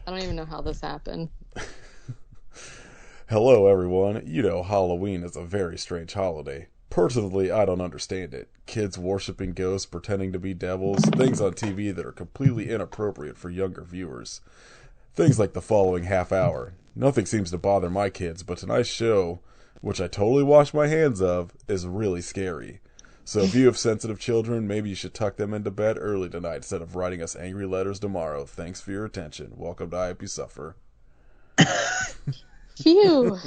I don't even know how this happened. Hello, everyone. You know, Halloween is a very strange holiday. Personally, I don't understand it. Kids worshipping ghosts, pretending to be devils, things on TV that are completely inappropriate for younger viewers. Things like the following half hour. Nothing seems to bother my kids, but tonight's show, which I totally wash my hands of, is really scary. So if you have sensitive children, maybe you should tuck them into bed early tonight instead of writing us angry letters tomorrow. Thanks for your attention. Welcome to I Hope You Suffer. Phew.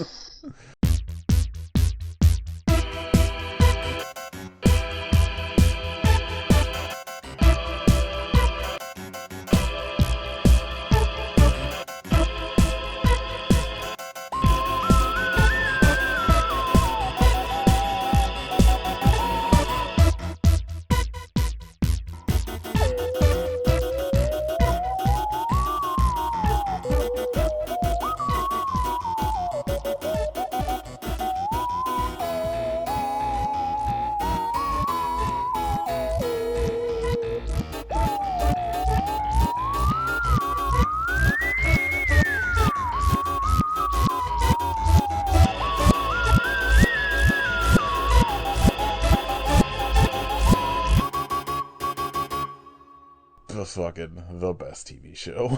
The best TV show.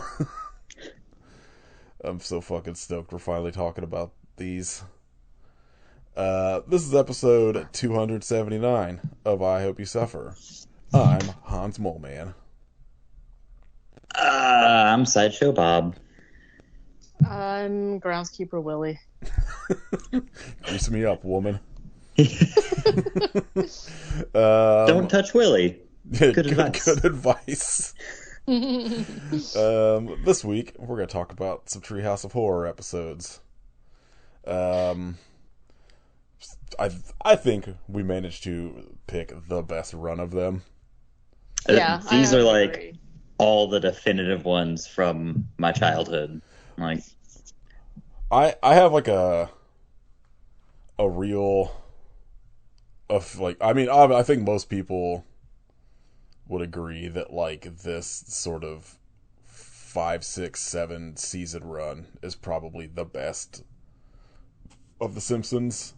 I'm so fucking stoked we're finally talking about these. This is episode 279 of I Hope You Suffer. I'm Hans Moleman. I'm Sideshow Bob. I'm groundskeeper Willie. Grease me up, woman. Don't touch Willie. Good advice. Good advice. This week we're going to talk about some Treehouse of Horror episodes. I think we managed to pick the best run of them. Yeah, These are like agree. all the definitive ones from my childhood. Like, I have like a real of like I think most people would agree that like this sort of 5, 6, 7 season run is probably the best of The Simpsons.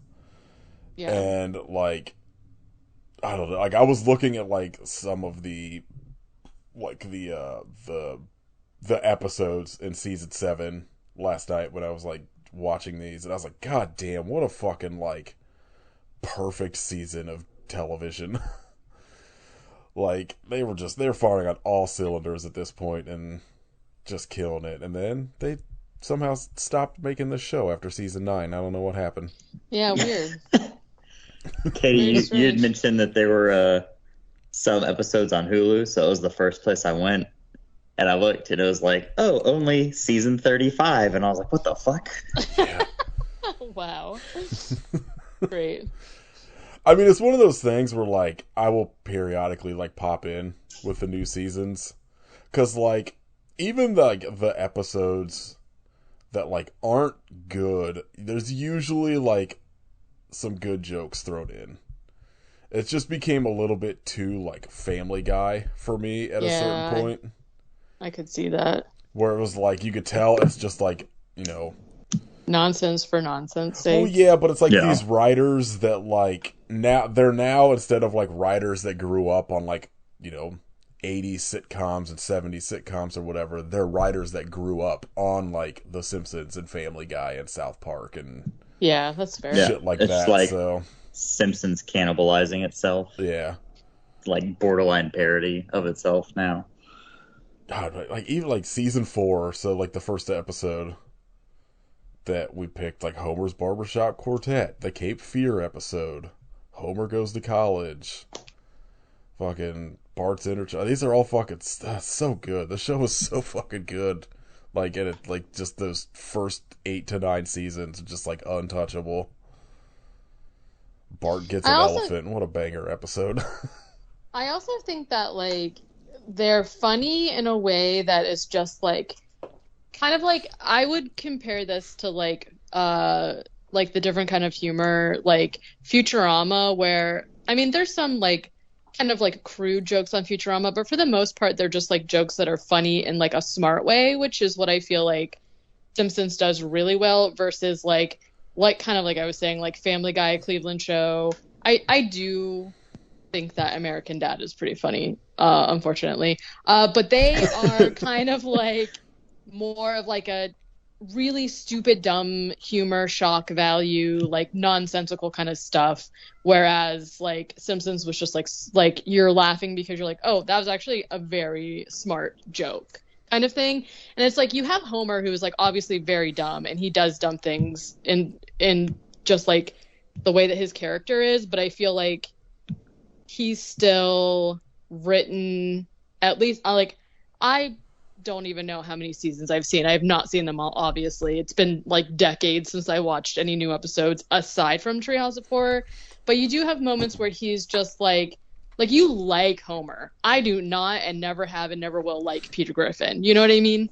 Yeah. And like I don't know, like I was looking at like some of the episodes in season 7 last night when I was like watching these, and I was like, God damn, what a fucking like perfect season of television. Like they're firing on all cylinders at this point and just killing it. And then they somehow stopped making the show after season 9. I don't know what happened. Yeah, weird. Katie, you had mentioned that there were some episodes on Hulu, so it was the first place I went. And I looked, and it was like, oh, only season 35. And I was like, what the fuck? Yeah. Wow. Great. I mean, it's one of those things where, like, I will periodically, like, pop in with the new seasons. Because, like, even, the episodes that, like, aren't good, there's usually, like, some good jokes thrown in. It just became a little bit too, like, Family Guy for me at a certain point. I could see that. Where it was, like, you could tell it's just, like, you know... Nonsense for nonsense sake. Oh, yeah, but it's, like, these writers that, like... They're now, instead of like writers that grew up on like, you know, 80s sitcoms and 70s sitcoms or whatever, they're writers that grew up on like The Simpsons and Family Guy and South Park and yeah, that's fair. Shit like it's that. Like so Simpsons cannibalizing itself. Yeah, like borderline parody of itself now. God, like even like season 4, so like the first episode that we picked, like Homer's Barbershop Quartet, the Cape Fear episode. Homer Goes to College. Fucking Bart's Inner Child. These are all fucking so good. The show is so fucking good. Like, and it, like, just those first 8 to 9 seasons are just, like, untouchable. Bart gets an elephant. What a banger episode. I also think that, like, they're funny in a way that is just, like, kind of like, I would compare this to, like the different kind of humor, like Futurama, where, I mean, there's some, like, kind of like crude jokes on Futurama, but for the most part, they're just like jokes that are funny in like a smart way, which is what I feel like Simpsons does really well versus like kind of like I was saying, like Family Guy, Cleveland Show. I do think that American Dad is pretty funny, unfortunately. But they are kind of like more of like a really stupid, dumb humor, shock value, like nonsensical kind of stuff. Whereas like Simpsons was just like you're laughing because you're like, oh, that was actually a very smart joke kind of thing. And it's like you have Homer, who is like obviously very dumb, and he does dumb things in just like the way that his character is, but I feel like he's still written, at least like I don't even know how many seasons I've seen. I have not seen them all, obviously. It's been like decades since I watched any new episodes aside from Treehouse of Horror. But you do have moments where he's just like you like Homer. I do not, and never have and never will like Peter Griffin. You know what I mean?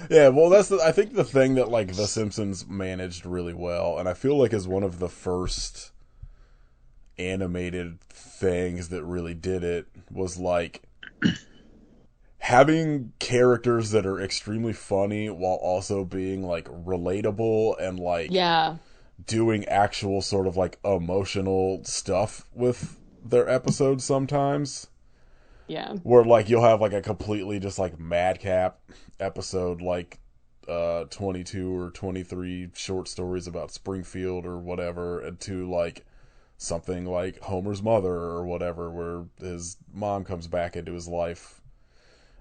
Yeah, well, I think the thing that like The Simpsons managed really well, and I feel like is one of the first animated things that really did it, was like having characters that are extremely funny while also being like relatable and like doing actual sort of like emotional stuff with their episodes sometimes. Yeah. Where like you'll have like a completely just like madcap episode, like 22 or 23 short stories about Springfield or whatever, and to like something like Homer's mother or whatever, where his mom comes back into his life.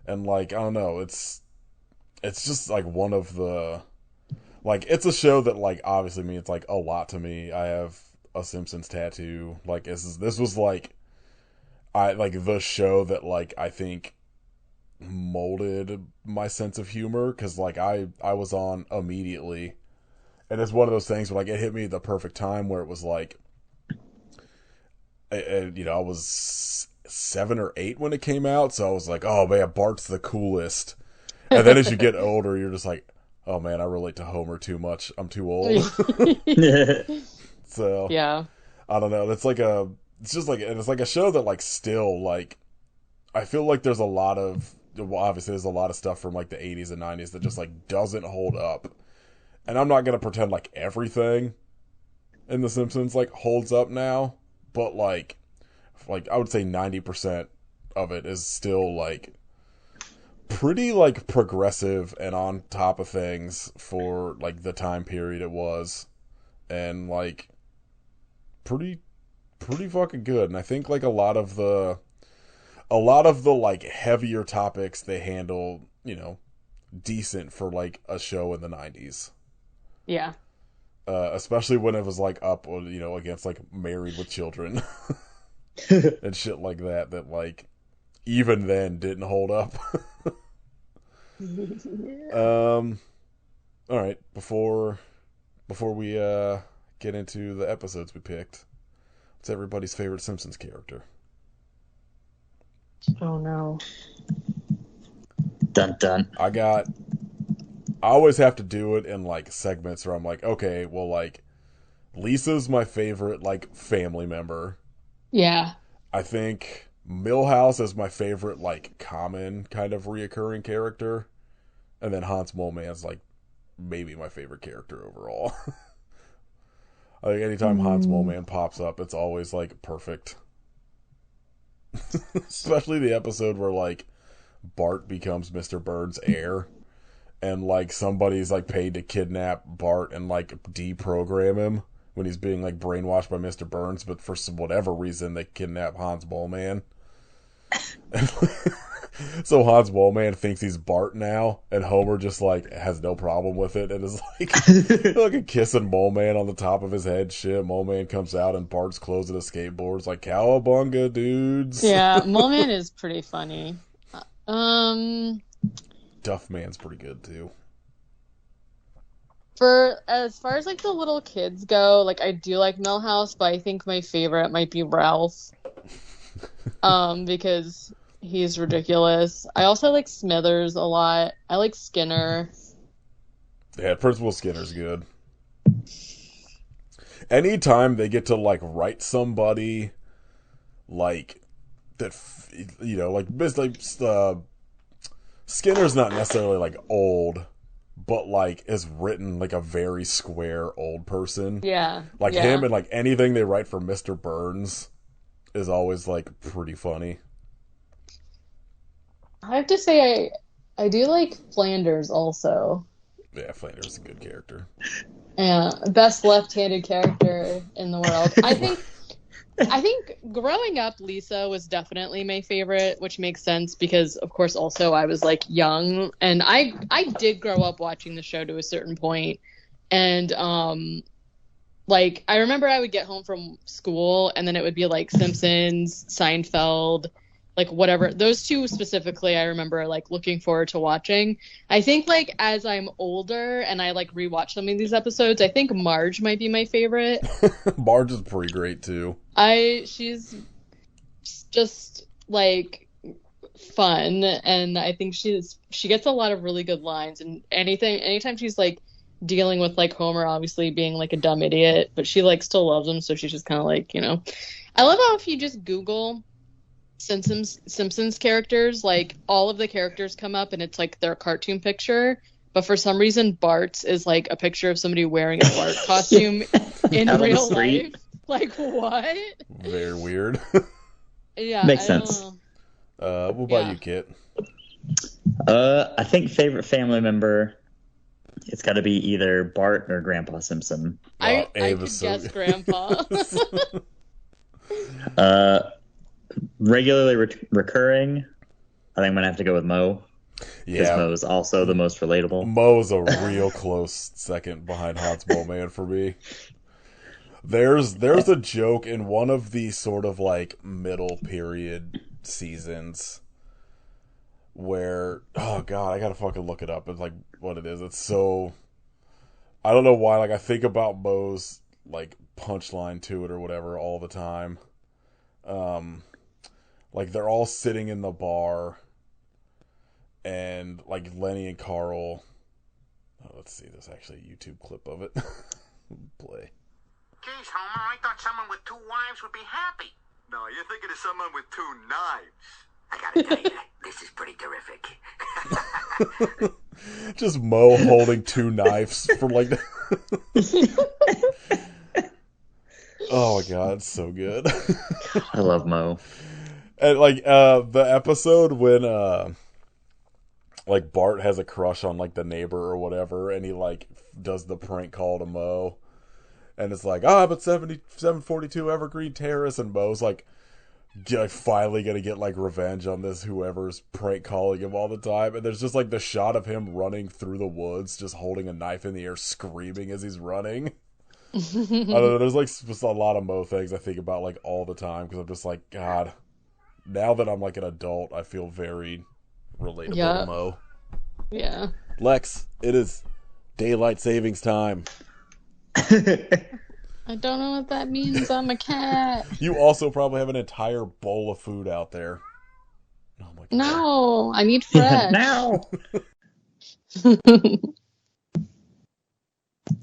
And like, I don't know, it's just like one of the, like, it's a show that like obviously means like a lot to me. I have a Simpsons tattoo. Like this was like the show that like I think molded my sense of humor, because like I was on immediately, and it's one of those things where like it hit me at the perfect time, where it was like, I was 7 or 8 when it came out, so I was like, oh man, Bart's the coolest. And then as you get older, you're just like, oh man, I relate to Homer too much. I'm too old. So yeah, I don't know. It's like it's like a show that like still like, I feel like there's a lot of, well, obviously there's a lot of stuff from like the 80s and 90s that just like doesn't hold up. And I'm not gonna pretend like everything in The Simpsons like holds up now, but like I would say 90% of it is still like pretty like progressive and on top of things for like the time period it was, and like pretty fucking good. And I think like a lot of the like heavier topics they handle, decent for like a show in the 90s. Yeah. Especially when it was like up, against like Married with Children and shit like that like even then didn't hold up. All right, before we get into the episodes we picked, what's everybody's favorite Simpsons character? Oh no. Dun dun. I always have to do it in like segments where I'm like, okay, well, like Lisa's my favorite like family member. Yeah. I think Milhouse is my favorite like common kind of reoccurring character, and then Hans Moleman's like maybe my favorite character overall. I think anytime Hans Moleman pops up, it's always like perfect. Especially the episode where like Bart becomes Mr. Bird's heir, and like somebody's like paid to kidnap Bart and like deprogram him when he's being like brainwashed by Mr. Burns, but for whatever reason they kidnap Hans Moleman. So Hans Moleman thinks he's Bart now, and Homer just like has no problem with it and is like kissing Moleman on the top of his head. Shit, Moleman comes out and Bart's closing a skateboard. Like, cowabunga, dudes. Yeah, Moleman is pretty funny. Duffman's pretty good too. For as far as like the little kids go, like I do like Milhouse, but I think my favorite might be Ralph. Because he's ridiculous. I also like Smithers a lot. I like Skinner. Yeah, Principal Skinner's good. Anytime they get to like write somebody like that. You know, like Skinner's not necessarily like old, but like is written like a very square old person. Yeah. Like yeah. him and like anything they write for Mr. Burns is always like pretty funny. I have to say I do like Flanders also. Yeah, Flanders is a good character. Yeah, best left-handed character in the world. I think growing up, Lisa was definitely my favorite, which makes sense because, of course, also I was like young, and I did grow up watching the show to a certain point, and like I remember I would get home from school, and then it would be like Simpsons, Seinfeld, like whatever. Those two specifically, I remember like looking forward to watching. I think like as I'm older and I like rewatch some of these episodes, I think Marge might be my favorite. Marge is pretty great too. She's just like fun, and I think she gets a lot of really good lines, and anytime she's like dealing with like Homer obviously being like a dumb idiot, but she like still loves him, so she's just kind of like, you know. I love how if you just Google Simpsons characters, like all of the characters come up and it's like their cartoon picture, but for some reason Bart's is like a picture of somebody wearing a Bart costume in real life. Like what? Very weird. Yeah, makes sense. What about you, Kit? I think favorite family member, it's got to be either Bart or Grandpa Simpson. I could guess Grandpa. Regularly recurring, I think I'm gonna have to go with Mo. Because Mo's also the most relatable. Mo's a real close second behind Hotsball Man for me. There's a joke in one of the sort of like middle period seasons where, oh god, I gotta fucking look it up. It's like what it is. It's so, I don't know why. Like I think about Mo's like punchline to it or whatever all the time. Like they're all sitting in the bar, and like Lenny and Carl. Oh, let's see. There's actually a YouTube clip of it. Play. Geez, Homer, I thought someone with 2 wives would be happy. No, you're thinking of someone with 2 knives. I gotta tell you, this is pretty terrific. Just Mo holding 2 knives for like. Oh my god, it's so good. I love Mo. And like the episode when like Bart has a crush on like the neighbor or whatever, and he like does the prank call to Mo, and it's like, but 742 Evergreen Terrace, and Mo's like finally gonna get like revenge on this whoever's prank calling him all the time, and there's just like the shot of him running through the woods, just holding a knife in the air, screaming as he's running. I don't know. There's like just a lot of Mo things I think about like all the time because I'm just like, God. Now that I'm like an adult, I feel very relatable to Mo. Yeah. Lex, it is daylight savings time. I don't know what that means. I'm a cat. You also probably have an entire bowl of food out there. Oh my God. No, I need fresh. Now.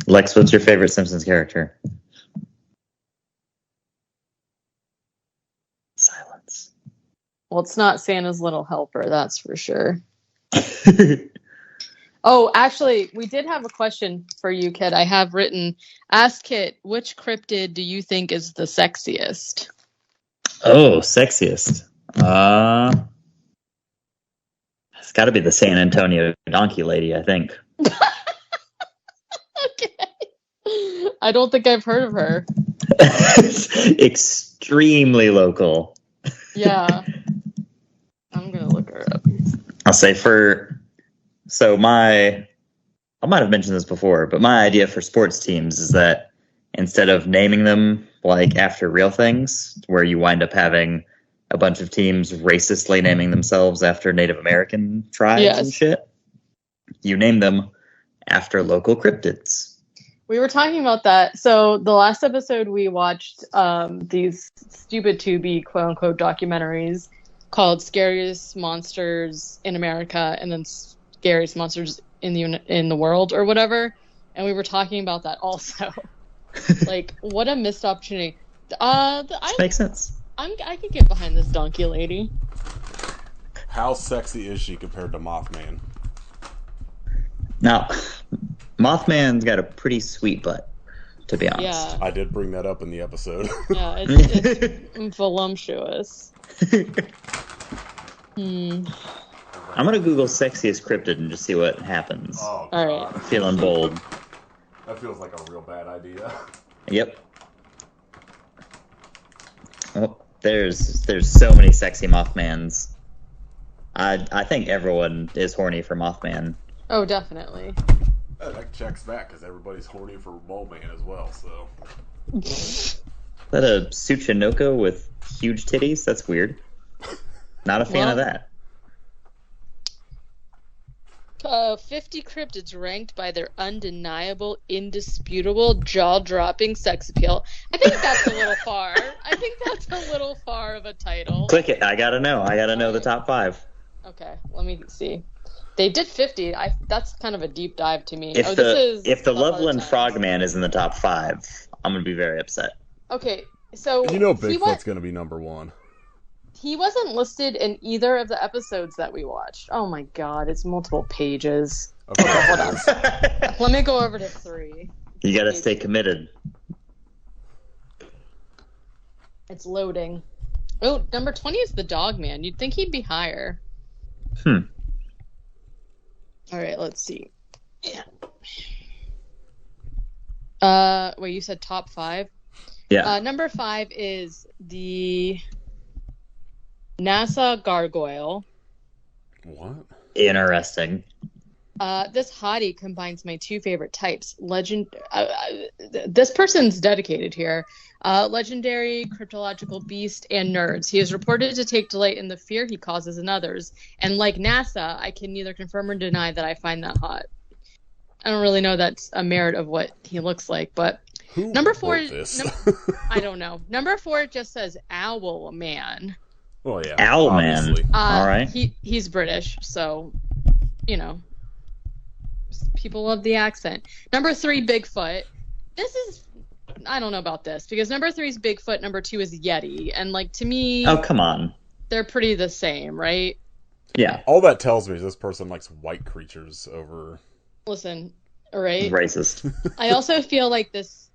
Lex, what's your favorite Simpsons character? Silence. Well, it's not Santa's Little Helper, that's for sure. Oh, actually, we did have a question for you, Kit. I have written, ask Kit, which cryptid do you think is the sexiest? Oh, sexiest. It's got to be the San Antonio donkey lady, I think. Okay. I don't think I've heard of her. Extremely local. Yeah. I'm going to look her up. I'll say I might have mentioned this before, but my idea for sports teams is that instead of naming them like after real things, where you wind up having a bunch of teams racistly naming themselves after Native American tribes and shit, you name them after local cryptids. We were talking about that. So the last episode we watched these stupid Tubi quote unquote documentaries called Scariest Monsters in America and then Scariest Monsters in the World or whatever. And we were talking about that also. Like, what a missed opportunity. Makes sense. I can get behind this donkey lady. How sexy is she compared to Mothman? Now, Mothman's got a pretty sweet butt, to be honest. Yeah. I did bring that up in the episode. Yeah, it's voluptuous. I'm gonna Google sexiest cryptid and just see what happens. Oh, All God. right. Feeling bold. That feels like a real bad idea. Yep. Oh, there's so many sexy Mothmans. I think everyone is horny for Mothman. Oh, definitely. That checks back because everybody's horny for Mole Man as well. So Is that a Tsuchinoko with huge titties? That's weird. Not a fan of that. 50 cryptids ranked by their undeniable, indisputable, jaw-dropping sex appeal. I think that's a little far. I think that's a little far of a title. Click it. I gotta know. I gotta know the top 5. Okay, let me see. They did 50. That's kind of a deep dive to me. If the Loveland hard Frogman is in the top 5, I'm gonna be very upset. Okay, so you know Bigfoot's going to be number 1. he wasn't listed in either of the episodes that we watched. Oh my god, it's multiple pages. Okay, Hold on. Let me go over to 3. You gotta stay committed. It's loading. Oh, number 20 is the Dog Man. You'd think he'd be higher. All right, let's see. Yeah. Wait, you said top 5? Yeah. Number 5 is the NASA Gargoyle. What? Interesting. This hottie combines my 2 favorite types. This person's dedicated here. Legendary, cryptological beast, and nerds. He is reported to take delight in the fear he causes in others. And like NASA, I can neither confirm or deny that I find that hot. I don't really know that's a merit of what he looks like, but Who number 4 wrote this? I don't know. Number 4 just says Owl Man. Oh yeah, Owlman. obviously. All right. He's British, so you know, people love the accent. Number 3, Bigfoot. This is, I don't know about this because number 3 is Bigfoot, number 2 is Yeti, and like to me, Oh, come on. they're pretty the same, right? Yeah. All that tells me is this person likes white creatures over. Listen, all right. Racist. I also feel like this,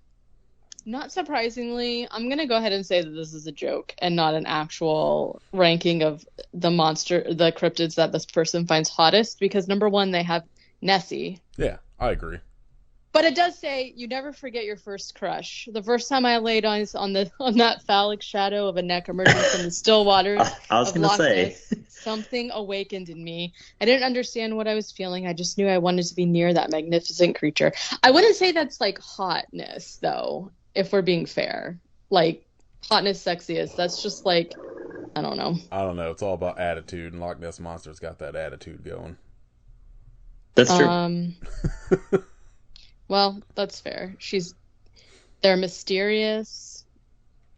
not surprisingly, I'm going to go ahead and say that this is a joke and not an actual ranking of the cryptids that this person finds hottest because number 1, they have Nessie. Yeah, I agree. But it does say you never forget your first crush. The first time I laid eyes on that phallic shadow of a neck emerging from the still waters I was of gonna Loch say. Ness, something awakened in me. I didn't understand what I was feeling. I just knew I wanted to be near that magnificent creature. I wouldn't say that's like hotness, though, if we're being fair. Like, hotness, sexiest. That's just like, I don't know. I don't know. It's all about attitude, and Loch Ness Monster's got that attitude going. That's true. Well, that's fair. They're mysterious,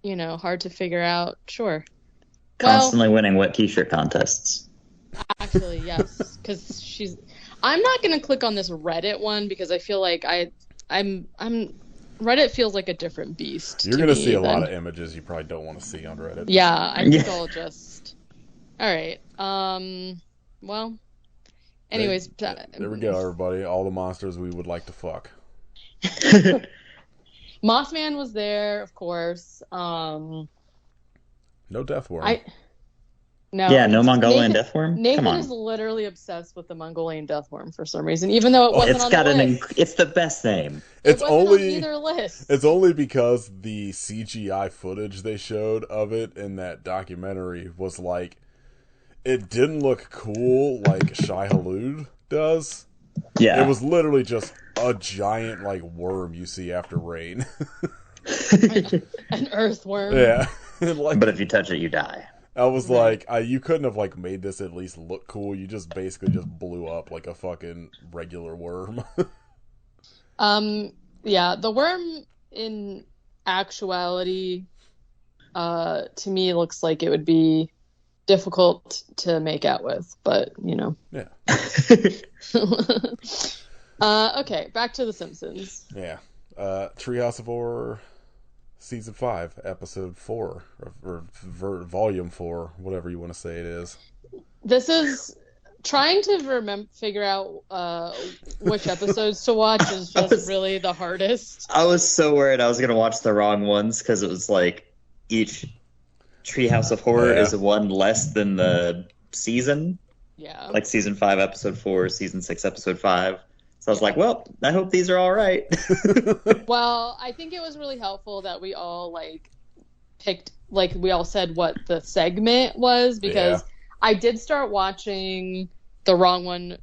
hard to figure out. Sure. Constantly winning wet t-shirt contests. Actually, yes, because I'm not gonna click on this Reddit one because I feel like I'm Reddit feels like a different beast. You're gonna see a lot of images you probably don't want to see on Reddit. Yeah, I think I'll just. All right. Well. Anyways, there we go, everybody. All the monsters we would like to fuck. Mothman was there, of course. No deathworm. No. Yeah, no Mongolian deathworm. Nathan Come on. is literally obsessed with the Mongolian deathworm for some reason, even though it wasn't on the list. It's the best name. It's wasn't only on either list. It's only because the CGI footage they showed of it in that documentary was like, it didn't look cool like Shai Hulud does. Yeah. It was literally just a giant like worm you see after rain. An earthworm. Yeah. Like, but if you touch it, you die. I was like, you couldn't have like made this at least look cool. You just basically just blew up like a fucking regular worm. Yeah, the worm in actuality, to me looks like it would be difficult to make out with, but Yeah. Okay, back to The Simpsons. Yeah. Treehouse of Horror, Season 5, Episode 4, or Volume 4, whatever you want to say it is. This is trying to figure out which episodes to watch is just really the hardest. I was so worried I was going to watch the wrong ones because it was like each Treehouse of Horror is one less than the season. Yeah. Like Season 5, Episode 4, Season 6, Episode 5. So I was like, well, I hope these are all right. Well, I think it was really helpful that we all picked, we all said what the segment was, because I did start watching the wrong one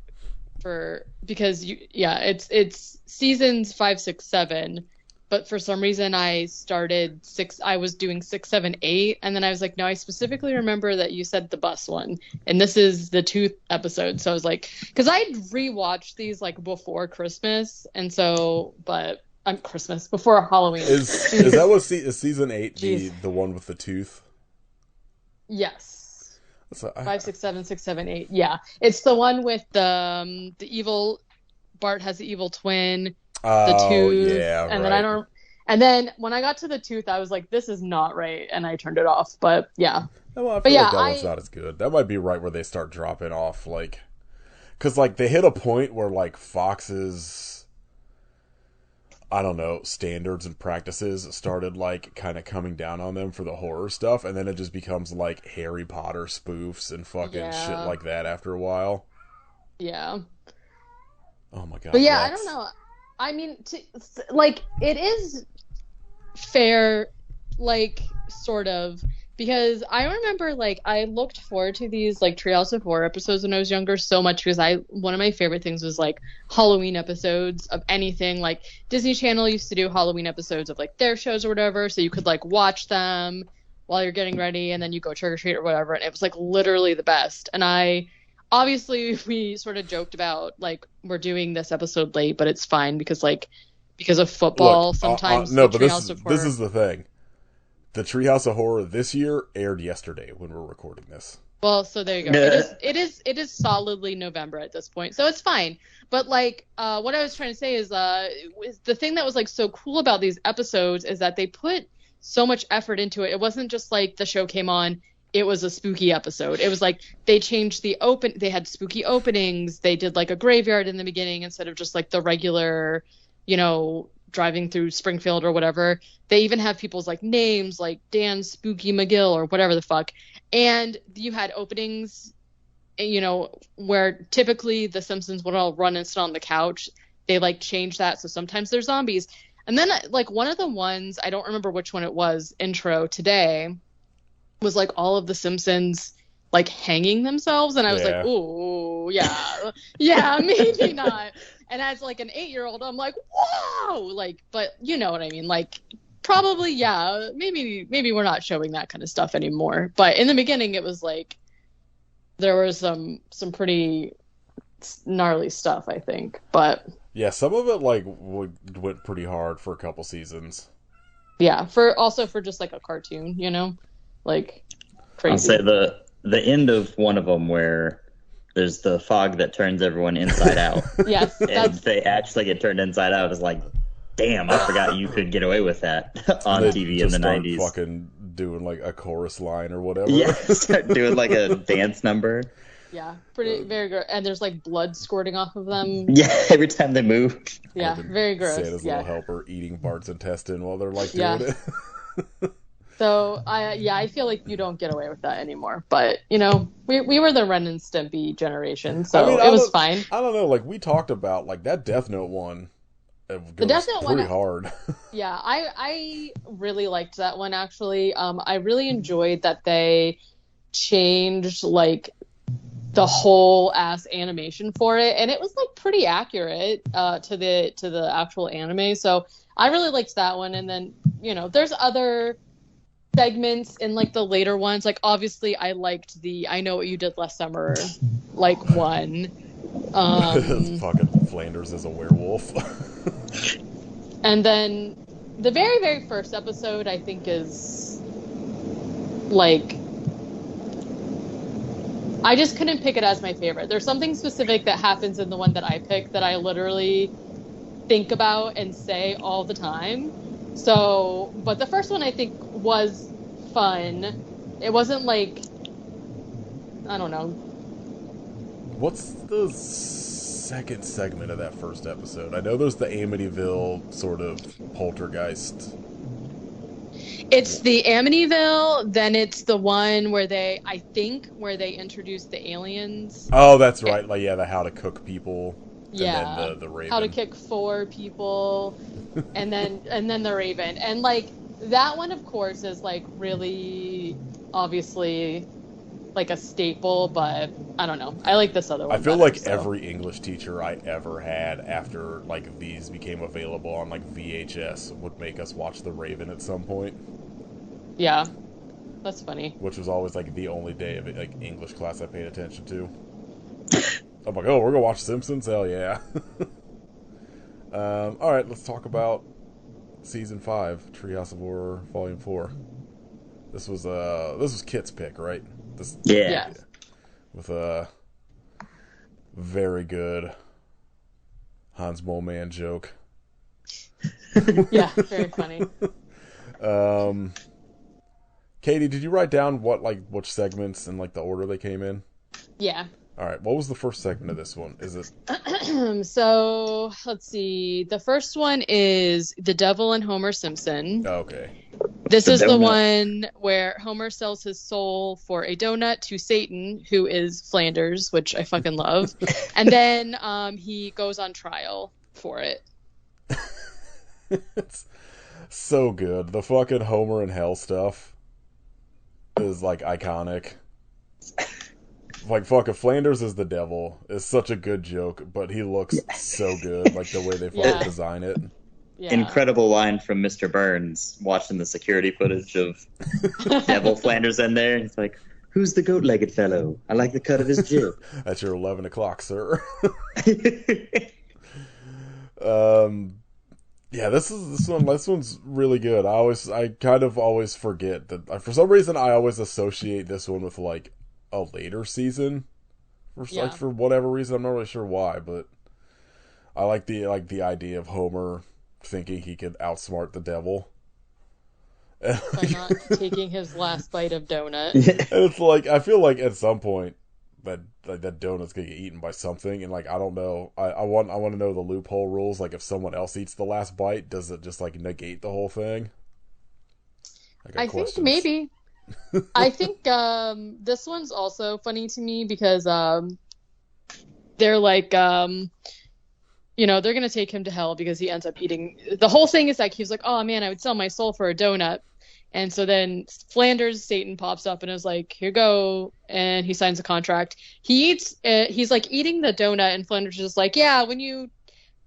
because it's seasons 5, 6, 7, but for some reason I was doing 6, 7, 8, and then I was like, no, I specifically remember that you said the bus one, and this is the tooth episode. So I was like, because I'd rewatched these before Christmas, and so, but Christmas before Halloween. Is that what is season 8 the one with the tooth? Yes. 5, 6, 7, 6, 7, 8. Yeah, it's the one with the evil. Bart has the evil twin. The tooth, and then and then when I got to the tooth, I was like, "This is not right," and I turned it off. But yeah, well, I feel like that one's not as good. That might be right where they start dropping off, because they hit a point where Fox's, I don't know, standards and practices started kind of coming down on them for the horror stuff, and then it just becomes Harry Potter spoofs and fucking shit like that after a while. Yeah. Oh my god. But yeah, Lex. I don't know. I mean, it is fair, sort of, because I remember, I looked forward to these, Treehouse of Horror episodes when I was younger so much, because one of my favorite things was, Halloween episodes of anything. Disney Channel used to do Halloween episodes of, their shows or whatever, so you could, watch them while you're getting ready, and then you go trick-or-treat or whatever, and it was, literally the best. And obviously, we sort of joked about, we're doing this episode late, but it's fine because of football. Sometimes no, but this is the thing. The Treehouse of Horror this year aired yesterday when we're recording this. Well, so there you go. It is solidly November at this point, so it's fine. But what I was trying to say is the thing that was so cool about these episodes is that they put so much effort into it. It wasn't just the show came on. It was a spooky episode. It was they changed they had spooky openings. They did a graveyard in the beginning instead of just the regular, driving through Springfield or whatever. They even have people's names Dan Spooky McGill or whatever the fuck. And you had openings, where typically the Simpsons would all run and sit on the couch. They changed that. So sometimes they're zombies. And then one of the ones, I don't remember which one it was, intro today, was all of the Simpsons hanging themselves, and I was ooh, yeah, maybe not. And as an 8-year-old, I'm whoa, but you know what I mean, probably maybe we're not showing that kind of stuff anymore. But in the beginning, it was there was some pretty gnarly stuff, I think. But yeah, some of it went pretty hard for a couple seasons. Yeah, for just a cartoon, crazy. I'll say the end of one of them where there's the fog that turns everyone inside out. Yes, and they actually get turned inside out. It's damn, I forgot you could get away with that on TV in the 90s. Fucking doing a chorus line or whatever. Yeah, start doing a dance number. Yeah, very good. And there's blood squirting off of them. Yeah, every time they move. Yeah, very gross. Santa's little helper eating Bart's intestine while they're doing it. So I feel you don't get away with that anymore. But we were the Ren and Stimpy generation, so it was fine. I don't know. We talked about that Death Note one. The Death Note one pretty hard. Yeah, I really liked that one actually. I really enjoyed that they changed the whole ass animation for it, and it was pretty accurate to the actual anime. So I really liked that one. And then there's other segments in the later ones. Obviously I liked the I Know What You Did Last Summer one. Fucking Flanders is a werewolf. And then the very, very first episode I think is I just couldn't pick it as my favorite. There's something specific that happens in the one that I picked that I literally think about and say all the time. So, but the first one I think was fun. It wasn't like, I don't know. What's the second segment of that first episode? I know there's the Amityville sort of poltergeist. It's the Amityville, then it's the one where I think they introduced the aliens. Oh, that's right. Like, yeah, the how to cook people. Yeah. And then the Raven. How to kick 4 people, and then the Raven. And, like, that one, of course, is, like, really, obviously, like, a staple, but I don't know. I like this other one I feel better, like so. every English teacher I ever had after, like, these became available on, like, VHS would make us watch The Raven at some point. Yeah. That's funny. Which was always, like, the only day of, like, English class I paid attention to. I'm like, oh, we're gonna watch Simpsons? Hell yeah. Alright, let's talk about Season 5, Treehouse of Horror, Volume 4. This was Kit's pick, right? Yeah. With a very good Hans Moleman joke. Yeah, very funny. Katie, did you write down which segments and, like, the order they came in? Yeah. Alright, what was the first segment of this one? Is it... So, let's see. The first one is The Devil and Homer Simpson. Oh, okay. This is the one where Homer sells his soul for a donut to Satan, who is Flanders, which I fucking love. And then he goes on trial for it. It's so good. The fucking Homer in Hell stuff is, like, iconic. Like, fucking Flanders is the devil. It's such a good joke, but he looks so good, like, the way they fucking design it. Yeah. Incredible line from Mr. Burns watching the security footage of Devil Flanders in there. He's like, "Who's the goat-legged fellow? I like the cut of his jib." That's your 11 o'clock, sir. Yeah, this one's really good. I kind of always forget that, for some reason I always associate this one with, like, a later season, like, for whatever reason. I'm not really sure why, but I like the idea of Homer thinking he could outsmart the devil by not taking his last bite of donut. And it's like, I feel like at some point that donut's gonna get eaten by something, and, like, I don't know. I want to know the loophole rules. Like, if someone else eats the last bite, does it just, like, negate the whole thing? I think maybe. I think this one's also funny to me because they're like, they're going to take him to hell because he ends up eating. The whole thing is like, he's like, oh man, I would sell my soul for a donut. And so then Flanders, Satan, pops up and is like, here you go. And he signs a contract. He eats, he's like eating the donut, and Flanders is like, yeah,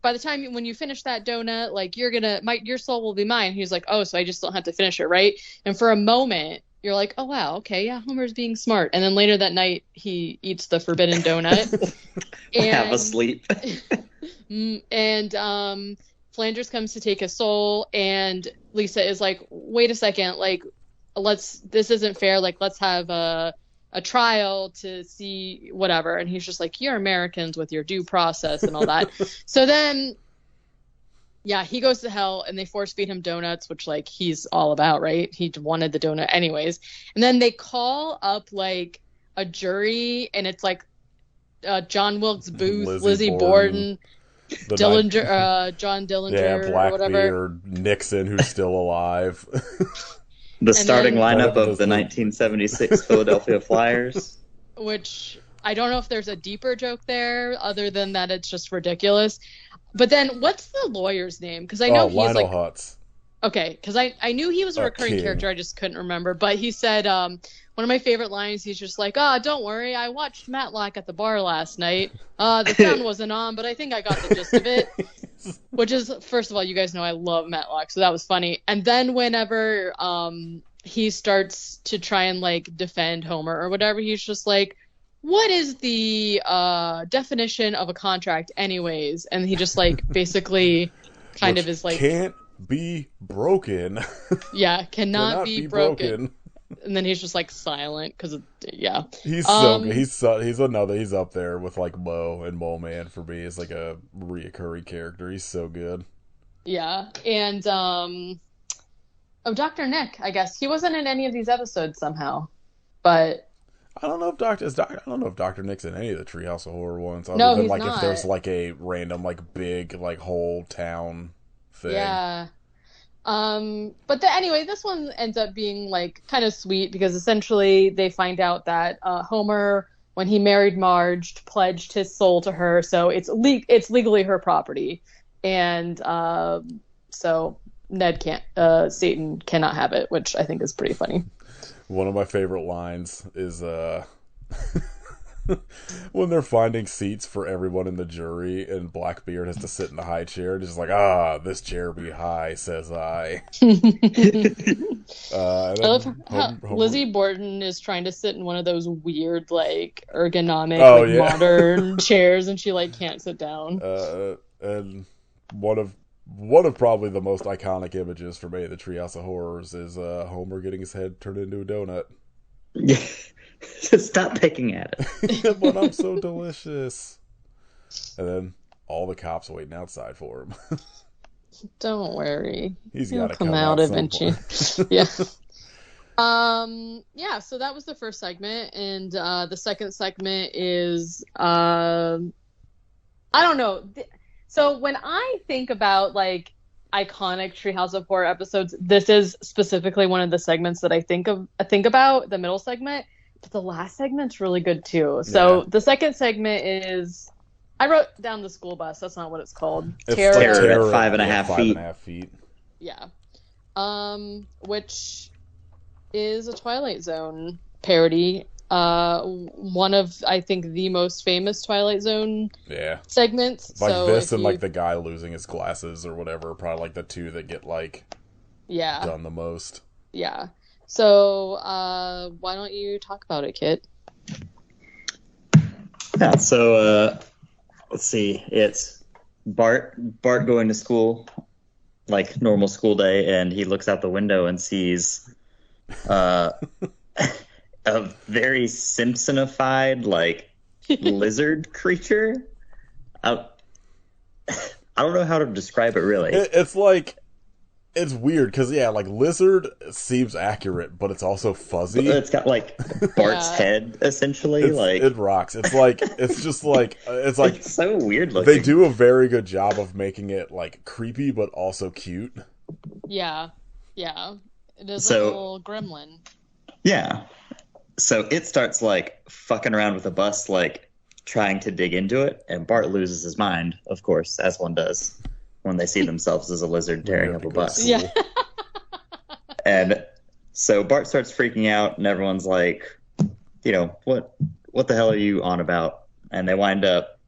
by the time when you finish that donut, like, your soul will be mine. He's like, oh, so I just don't have to finish it, right? And for a moment, you're like, oh, wow, okay, yeah, Homer's being smart. And then later that night, he eats the forbidden donut. And have a sleep. And Flanders comes to take his soul, and Lisa is like, wait a second, like, this isn't fair, like, let's have a trial to see whatever. And he's just like, you're Americans with your due process and all that. So then, yeah, he goes to hell, and they force feed him donuts, which, like, he's all about, right? He wanted the donut anyways. And then they call up, like, a jury, and it's like John Wilkes Booth, Lizzie Borden, Dillinger, John Dillinger, or whatever. Blackbeard, Nixon, who's still alive. The starting lineup of the 1976 Philadelphia Flyers. Which, I don't know if there's a deeper joke there, other than that it's just ridiculous. But then, what's the lawyer's name? Because I know he's Lionel like... Hutz. Okay, because I knew he was a recurring character, I just couldn't remember. But he said, one of my favorite lines, he's just like, don't worry, I watched Matlock at the bar last night. The sound wasn't on, but I think I got the gist of it. Which is, first of all, you guys know I love Matlock, so that was funny. And then whenever he starts to try and, like, defend Homer or whatever, he's just like, what is the definition of a contract anyways? And he just, like, basically kind of is like... Can't be broken. Yeah, cannot be broken. And then he's just, like, silent, because, yeah. He's so good. He's up there with, like, Mo and Mo Man for me as, like, a reoccurring character. He's so good. Yeah, and Oh, Dr. Nick, I guess. He wasn't in any of these episodes somehow. But I don't know if I don't know if Dr. Nick's in any of the Treehouse of Horror ones, other no, than he's like if there's not. like a random like big like whole town thing. Yeah. Anyway, this one ends up being like kind of sweet because essentially they find out that Homer, when he married Marge, pledged his soul to her, so it's legally her property, and so Ned can't, Satan cannot have it, which I think is pretty funny. One of my favorite lines is when they're finding seats for everyone in the jury and Blackbeard has to sit in the high chair, just like, this chair be high, says I. I love how Lizzie Borden is trying to sit in one of those weird, like, ergonomic, modern chairs, and she, like, can't sit down. And one of probably the most iconic images for me of the Treehouse of Horrors is Homer getting his head turned into a donut. Yeah. Stop picking at it. But I'm so delicious. And then all the cops waiting outside for him. Don't worry. He's got to come out eventually. Yeah. So that was the first segment, and the second segment is I don't know. So when I think about like iconic Treehouse of Horror episodes, this is specifically one of the segments that I think about, the middle segment. But the last segment's really good too. So the second segment is, I wrote down the school bus. That's not what it's called. It's Terror at 5.5 feet. Yeah. Which is a Twilight Zone parody. One of, I think, the most famous Twilight Zone segments. Like this and like the guy losing his glasses or whatever, probably like the two that get like done the most. Yeah. So why don't you talk about it, Kit? Yeah, so let's see. It's Bart going to school, like normal school day, and he looks out the window and sees a very Simpsonified, like, lizard creature. I don't know how to describe it, really. It's like, it's weird, because, like, lizard seems accurate, but it's also fuzzy. It's got, like, Bart's head, essentially. It rocks. It's like, it's just like, it's so weird looking. They do a very good job of making it, like, creepy, but also cute. Yeah. Yeah. It is like a little gremlin. Yeah. So it starts, like, fucking around with the bus, like, trying to dig into it, and Bart loses his mind, of course, as one does when they see themselves as a lizard tearing up a bus. Yeah. And so Bart starts freaking out, and everyone's like, what the hell are you on about? And they wind up,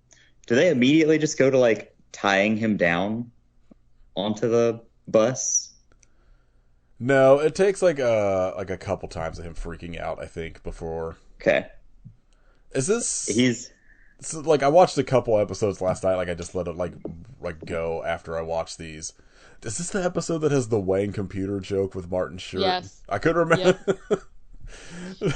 do they immediately just go to, like, tying him down onto the bus? No, it takes like a couple times of him freaking out, I think, before. Okay. Is this? So, like, I watched a couple episodes last night. Like, I just let it like go after I watched these. Is this the episode that has the Wang computer joke with Martin's shirt? Yes. I couldn't remember. Yep.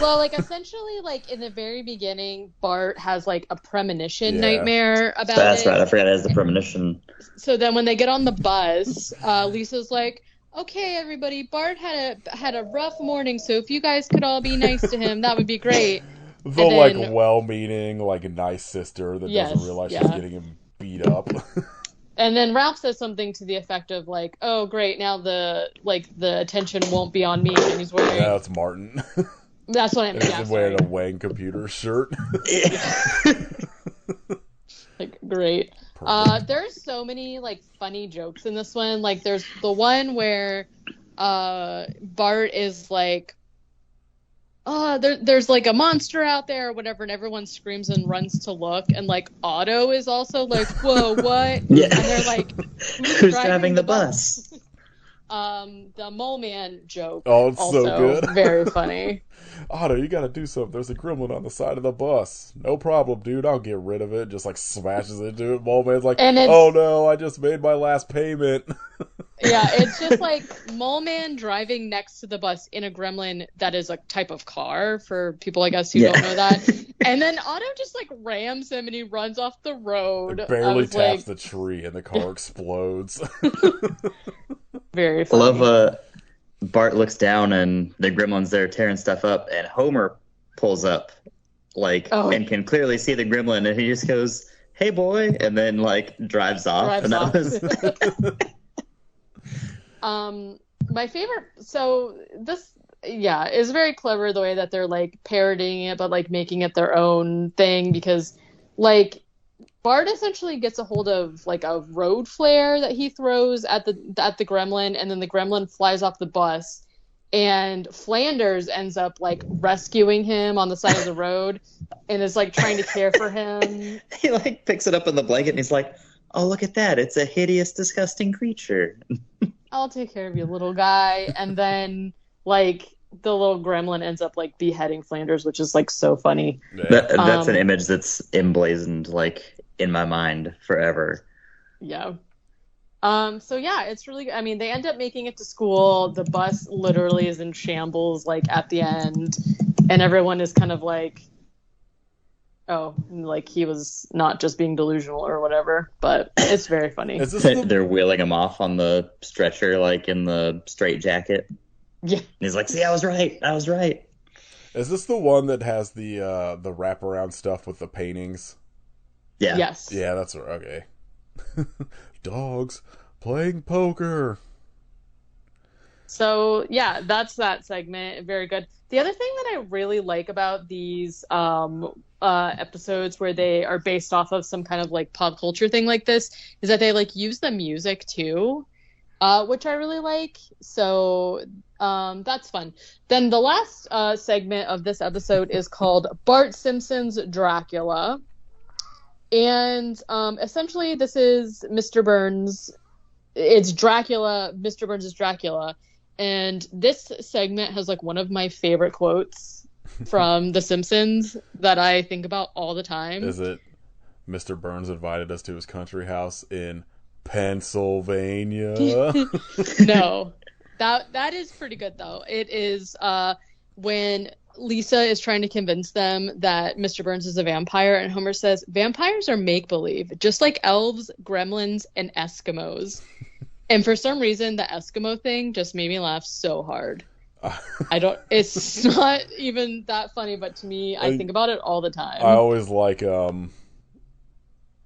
Well, like, essentially, like, in the very beginning, Bart has, like, a premonition nightmare about That's right. I forgot it has the premonition. So then when they get on the bus, Lisa's like, okay, everybody, Bart had a rough morning, so if you guys could all be nice to him, that would be great. Like, well-meaning, like, a nice sister that doesn't realize she's getting him beat up. And then Ralph says something to the effect of, like, oh, great, now the attention won't be on me, and he's wearing... Yeah, it's Martin. That's what I meant, He's wearing a Wang computer shirt. Like, great. There's so many, like, funny jokes in this one. Like, there's the one where Bart is like, there's like a monster out there or whatever, and everyone screams and runs to look, and like Otto is also like, whoa, what? Yeah. And they're like, who's driving the bus? The Mole Man joke. Oh, it's also so good. Very funny. Otto, you gotta do something. There's a gremlin on the side of the bus. No problem, dude. I'll get rid of it. Just like smashes into it. Mole Man's like, oh no, I just made my last payment. Yeah, it's just like Mole Man driving next to the bus in a gremlin that is a type of car for people like us who don't know that. And then Otto just like rams him and he runs off the road. It barely taps the tree and the car explodes. Very funny. Bart looks down and the gremlin's there tearing stuff up, and Homer pulls up, and can clearly see the gremlin, and he just goes, "Hey, boy," and then drives off. My favorite. So this, is very clever the way that they're parodying it, but making it their own thing because, Bart essentially gets a hold of a road flare that he throws at the gremlin, and then the gremlin flies off the bus, and Flanders ends up rescuing him on the side of the road, and is trying to care for him. He picks it up in the blanket, and he's like, "Oh, look at that! It's a hideous, disgusting creature." I'll take care of you, little guy. And then the little gremlin ends up beheading Flanders, which is so funny. That's an image that's emblazoned in my mind forever. Yeah. So it's really good. I mean, they end up making it to school. The bus literally is in shambles at the end, and everyone is kind of he was not just being delusional or whatever, but it's very funny. They're wheeling him off on the stretcher in the straitjacket. Yeah. And he's like, "See, I was right. Is this the one that has the wraparound stuff with the paintings? Yeah. Yes. Yeah, that's okay. Dogs playing poker. So that's that segment. Very good. The other thing that I really like about these episodes where they are based off of some kind of pop culture thing like this is that they use the music too, which I really like. So that's fun. Then the last segment of this episode is called Bart Simpson's Dracula. And essentially this is Mr. Burns. It's Dracula. Mr. Burns is Dracula. And this segment has one of my favorite quotes from The Simpsons that I think about all the time. Is it Mr. Burns invited us to his country house in Pennsylvania? No. That is pretty good though. It is when Lisa is trying to convince them that Mr. Burns is a vampire, and Homer says, "Vampires are make-believe, just like elves, gremlins, and Eskimos." And for some reason, the Eskimo thing just made me laugh so hard. It's not even that funny, but to me, I think about it all the time. I always like when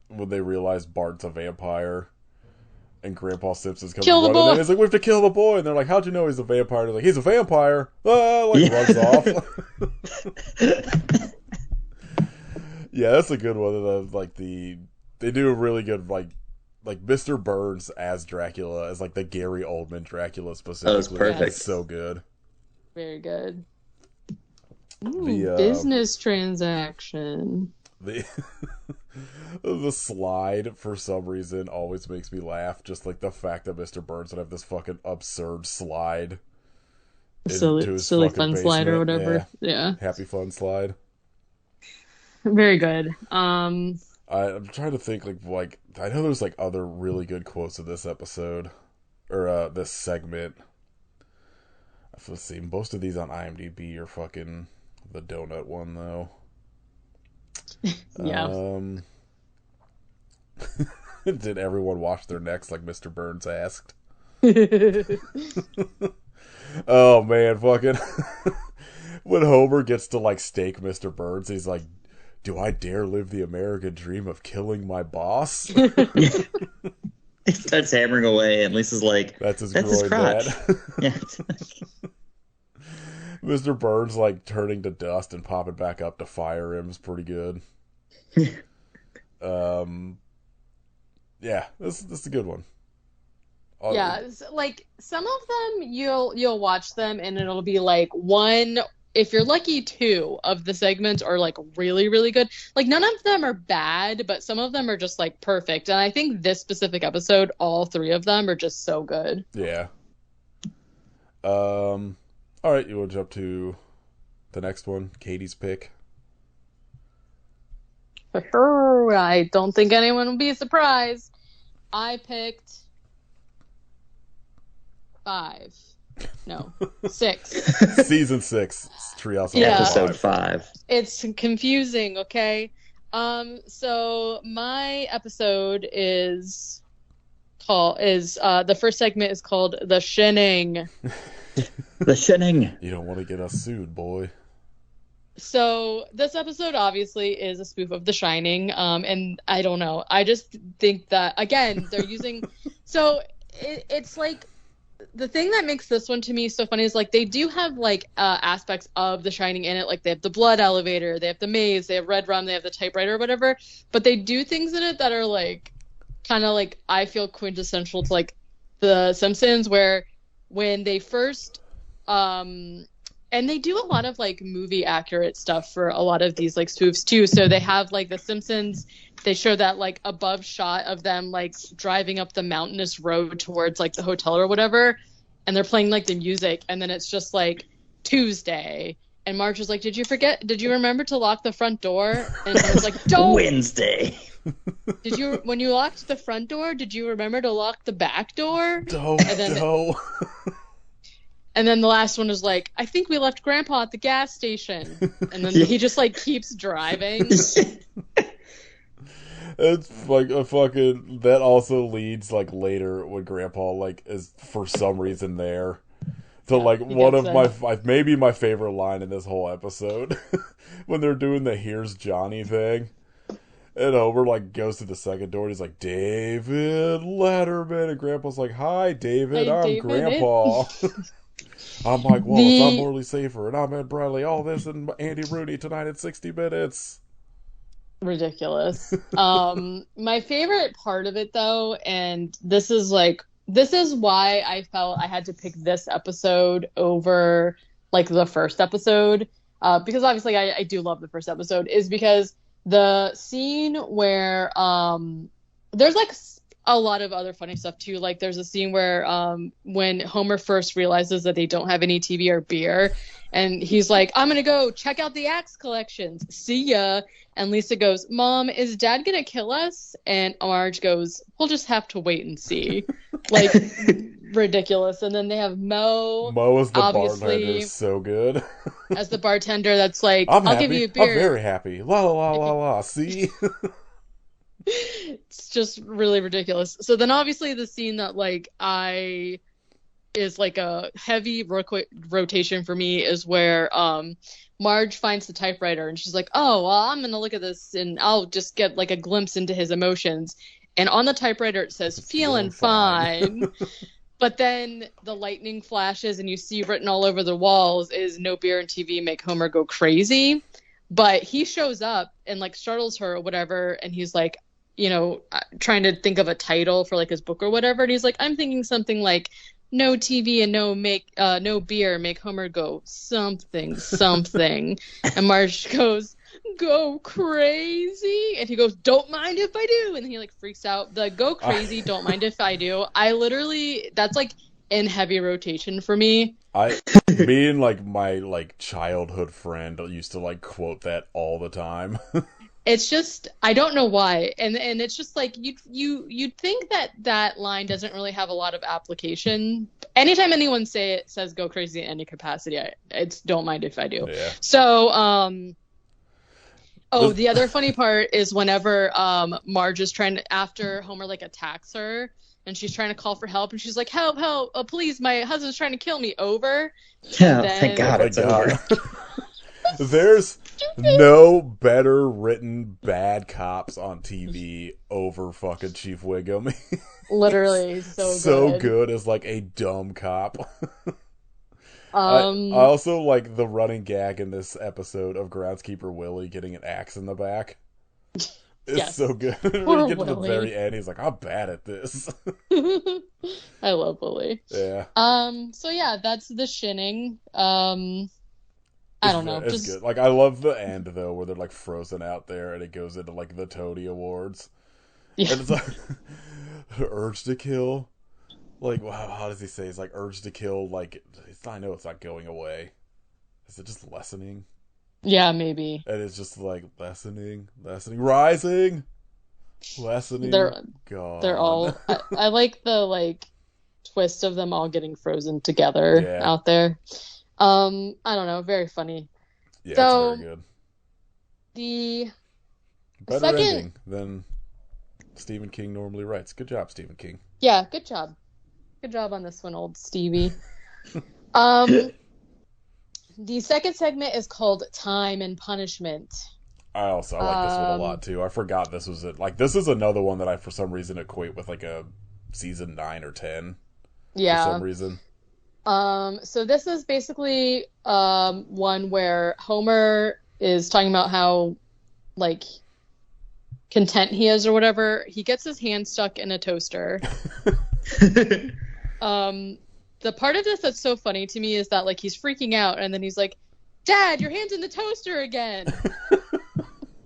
they realize Bart's a vampire and Grandpa Simpson's coming running in. He's like, "We have to kill the boy." And they're like, "How'd you know he's a vampire?" They're like, "He's a vampire." Runs off. Yeah, that's a good one. They do a really good Mr. Burns as Dracula, as the Gary Oldman Dracula specifically. That was perfect. It's so good. Very good. Ooh, business transaction. The slide, for some reason, always makes me laugh. Just the fact that Mr. Burns would have this fucking absurd slide. Silly fun basement. slide or whatever. Yeah. Happy fun slide. Very good. I'm trying to think, I know there's other really good quotes of this episode or this segment. Let's see, most of these on IMDb are fucking the donut one though. Yeah. Did everyone wash their necks like Mr. Burns asked? Oh man, fucking when Homer gets to stake Mr. Burns, he's like, "Do I dare live the American dream of killing my boss?" He starts hammering away, and Lisa's like, "That's his crotch." Yeah. Mr. Burns turning to dust and popping back up to fire him is pretty good. Yeah, this is a good one. Yeah, some of them you'll watch them and it'll be one, if you're lucky, two of the segments are really, really good. None of them are bad, but some of them are just perfect. And I think this specific episode, all three of them are just so good. Yeah. All right, you want to jump to the next one, Katie's pick? For sure. I don't think anyone will be surprised. I picked 6. Season 6, Treehouse. Yeah. Episode 5. It's confusing, okay? So my episode is the first segment is called The Shinning. The Shining. You don't want to get us sued, boy. So this episode obviously is a spoof of The Shining, and I don't know. I just think that again they're using. So it's like the thing that makes this one to me so funny is like they do have like aspects of The Shining in it. Like they have the blood elevator, they have the maze, they have Red Rum, they have the typewriter or whatever. But they do things in it that are like kind of like I feel quintessential to like The Simpsons, where when they first and they do a lot of like movie accurate stuff for a lot of these like spoofs too. So they have like The Simpsons, they show that like above shot of them like driving up the mountainous road towards like the hotel or whatever, and they're playing like the music, and then it's just like Tuesday, and Marge is like, did you remember to lock the front door? And I was like, don't. Wednesday. When you locked the front door, did you remember to lock the back door? No. And then the last one is like, I think we left Grandpa at the gas station. And then he just like keeps driving. It's like a fucking. That also leads like later when Grandpa like is for some reason there to like one of maybe my favorite line in this whole episode when they're doing the "Here's Johnny" thing. And Homer like goes to the second door and he's like, David Letterman, and Grandpa's like, hi David, I'm David. Grandpa. I'm Mike Wallace, I'm Morley Safer, and I'm Ed Bradley. All this and Andy Rooney tonight at 60 Minutes. Ridiculous. My favorite part of it though, and this is why I felt I had to pick this episode over like the first episode, because obviously I do love the first episode, is because the scene where there's like a lot of other funny stuff too. Like there's a scene where when Homer first realizes that they don't have any TV or beer, and he's like, I'm gonna go check out the Axe collections, see ya. And Lisa goes, Mom, is Dad gonna kill us? And Marge goes, we'll just have to wait and see. Like ridiculous. And then they have Mo as the obviously bartender, so good. as the bartender that's like, I'll happy. Give you a beer. I'm very happy. La la la la. See. It's just really ridiculous. So then obviously the scene that like is like a heavy rotation for me is where Marge finds the typewriter and she's like, oh, well, I'm going to look at this and I'll just get like a glimpse into his emotions. And on the typewriter it says, feeling fine. But then the lightning flashes and you see written all over the walls is no beer and TV make Homer go crazy. But he shows up and like startles her or whatever. And he's like, trying to think of a title for like his book or whatever. And he's like, I'm thinking something like no TV and no beer make Homer go something. And Marge goes, go crazy. And he goes, don't mind if I do. And he like freaks out. The go crazy, don't mind if I do. That's like in heavy rotation for me. Me and like my like childhood friend used to like quote that all the time. It's just, I don't know why. And it's just like, you'd think that line doesn't really have a lot of application. Anytime anyone says go crazy in any capacity, it's don't mind if I do. Yeah. So, the other funny part is whenever Marge is after Homer like attacks her and she's trying to call for help and she's like, help, please, my husband's trying to kill me, over. Yeah, thank God it's over. There's no better written bad cops on TV over fucking Chief Wiggum. Literally, so good as like a dumb cop. I also like the running gag in this episode of Groundskeeper Willie getting an axe in the back. It's so good. When you get to the very end, he's like, I'm bad at this. I love Willie. Yeah. So yeah, that's the Shinning. I don't know. It's good. Like, I love the end, though, where they're, like, frozen out there, and it goes into, like, the Toady Awards. Yeah. And it's like, urge to kill. Like, wow, how does he say? It's like, urge to kill, like, I know it's not going away. Is it just lessening? Yeah, maybe. And it's just, like, lessening, rising, lessening, gone. They're all, I like the, like, twist of them all getting frozen together out there. I don't know, very funny. Yeah, so, it's very good. The better second ending than Stephen King normally writes. Good job, Stephen King. Yeah, good job. Good job on this one, old Stevie. The second segment is called Time and Punishment. I like this one a lot too. I forgot this was it. Like, this is another one that I, for some reason, equate with like a season 9 or 10. Yeah. For some reason. So this is basically one where Homer is talking about how, like, content he is or whatever. He gets his hand stuck in a toaster. The part of this that's so funny to me is that, like, he's freaking out and then he's like, Dad, your hand's in the toaster again.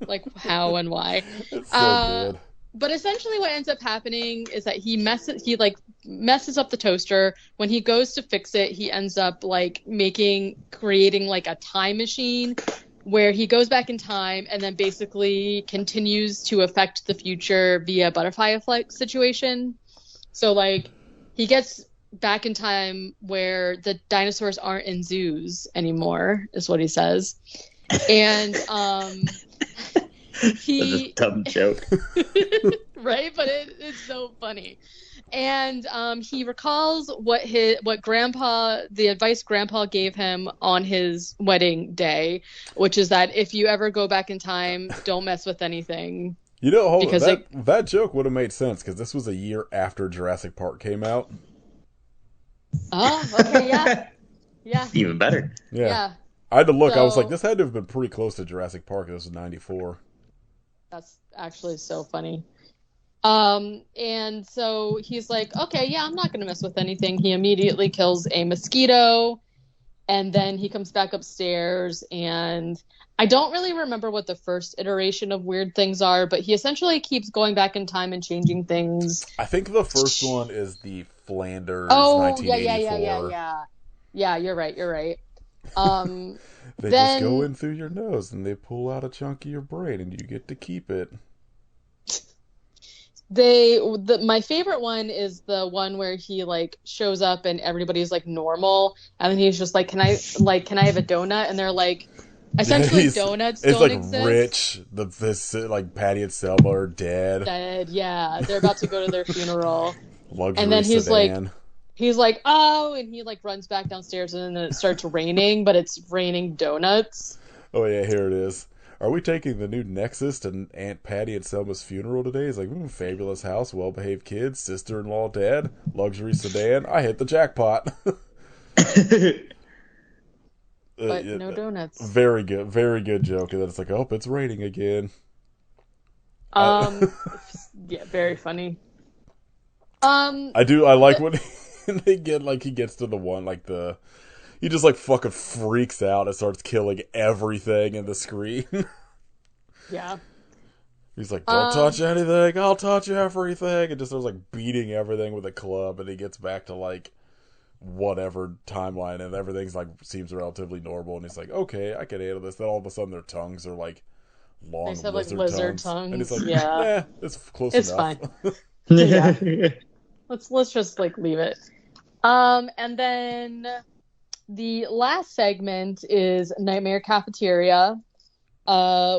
Like, how and why? It's so good. But essentially what ends up happening is that he messes up the toaster. When he goes to fix it, he ends up, like, creating like a time machine where he goes back in time and then basically continues to affect the future via butterfly effect situation. So, like, he gets back in time where the dinosaurs aren't in zoos anymore, is what he says. And That's a dumb joke. Right? But it's so funny. And he recalls the advice Grandpa gave him on his wedding day, which is that if you ever go back in time, don't mess with anything. You know, hold on. That joke would have made sense because this was a year after Jurassic Park came out. Oh, okay, yeah. Yeah. Even better. Yeah. I had to look. I was like, this had to have been pretty close to Jurassic Park. This was 94. That's actually so funny. And so he's like, okay, yeah, I'm not going to mess with anything. He immediately kills a mosquito, and then he comes back upstairs, and I don't really remember what the first iteration of weird things are, but he essentially keeps going back in time and changing things. I think the first one is the Flanders 1984. Yeah, you're right. They just go in through your nose and they pull out a chunk of your brain and you get to keep it. My favorite one is the one where he, like, shows up and everybody's, like, normal, and then he's just like, can I have a donut? And they're like, essentially donuts don't exist. Rich, this like Patty and Selma are dead. Yeah, they're about to go to their funeral. Luxury and then sedan. he's like, oh, and he, like, runs back downstairs, and then it starts raining, but it's raining donuts. Oh yeah, here it is. Are we taking the new Nexus to Aunt Patty and Selma's funeral today? He's like, fabulous house, well-behaved kids, sister-in-law dead, luxury sedan. I hit the jackpot. But no donuts. Very good joke. And then it's like, oh, it's raining again. Yeah, very funny. I like when he gets to the one, like, he just, like, fucking freaks out and starts killing everything in the screen. Yeah. He's like, don't touch anything, I'll touch everything. And just starts, like, beating everything with a club, and he gets back to, like, whatever timeline, and everything's, like, seems relatively normal, and he's like, okay, I can handle this. Then all of a sudden their tongues are, like, long lizard tongues. And it's like, yeah, it's close enough. It's fine. Yeah. Let's just, like, leave it. And then the last segment is Nightmare Cafeteria,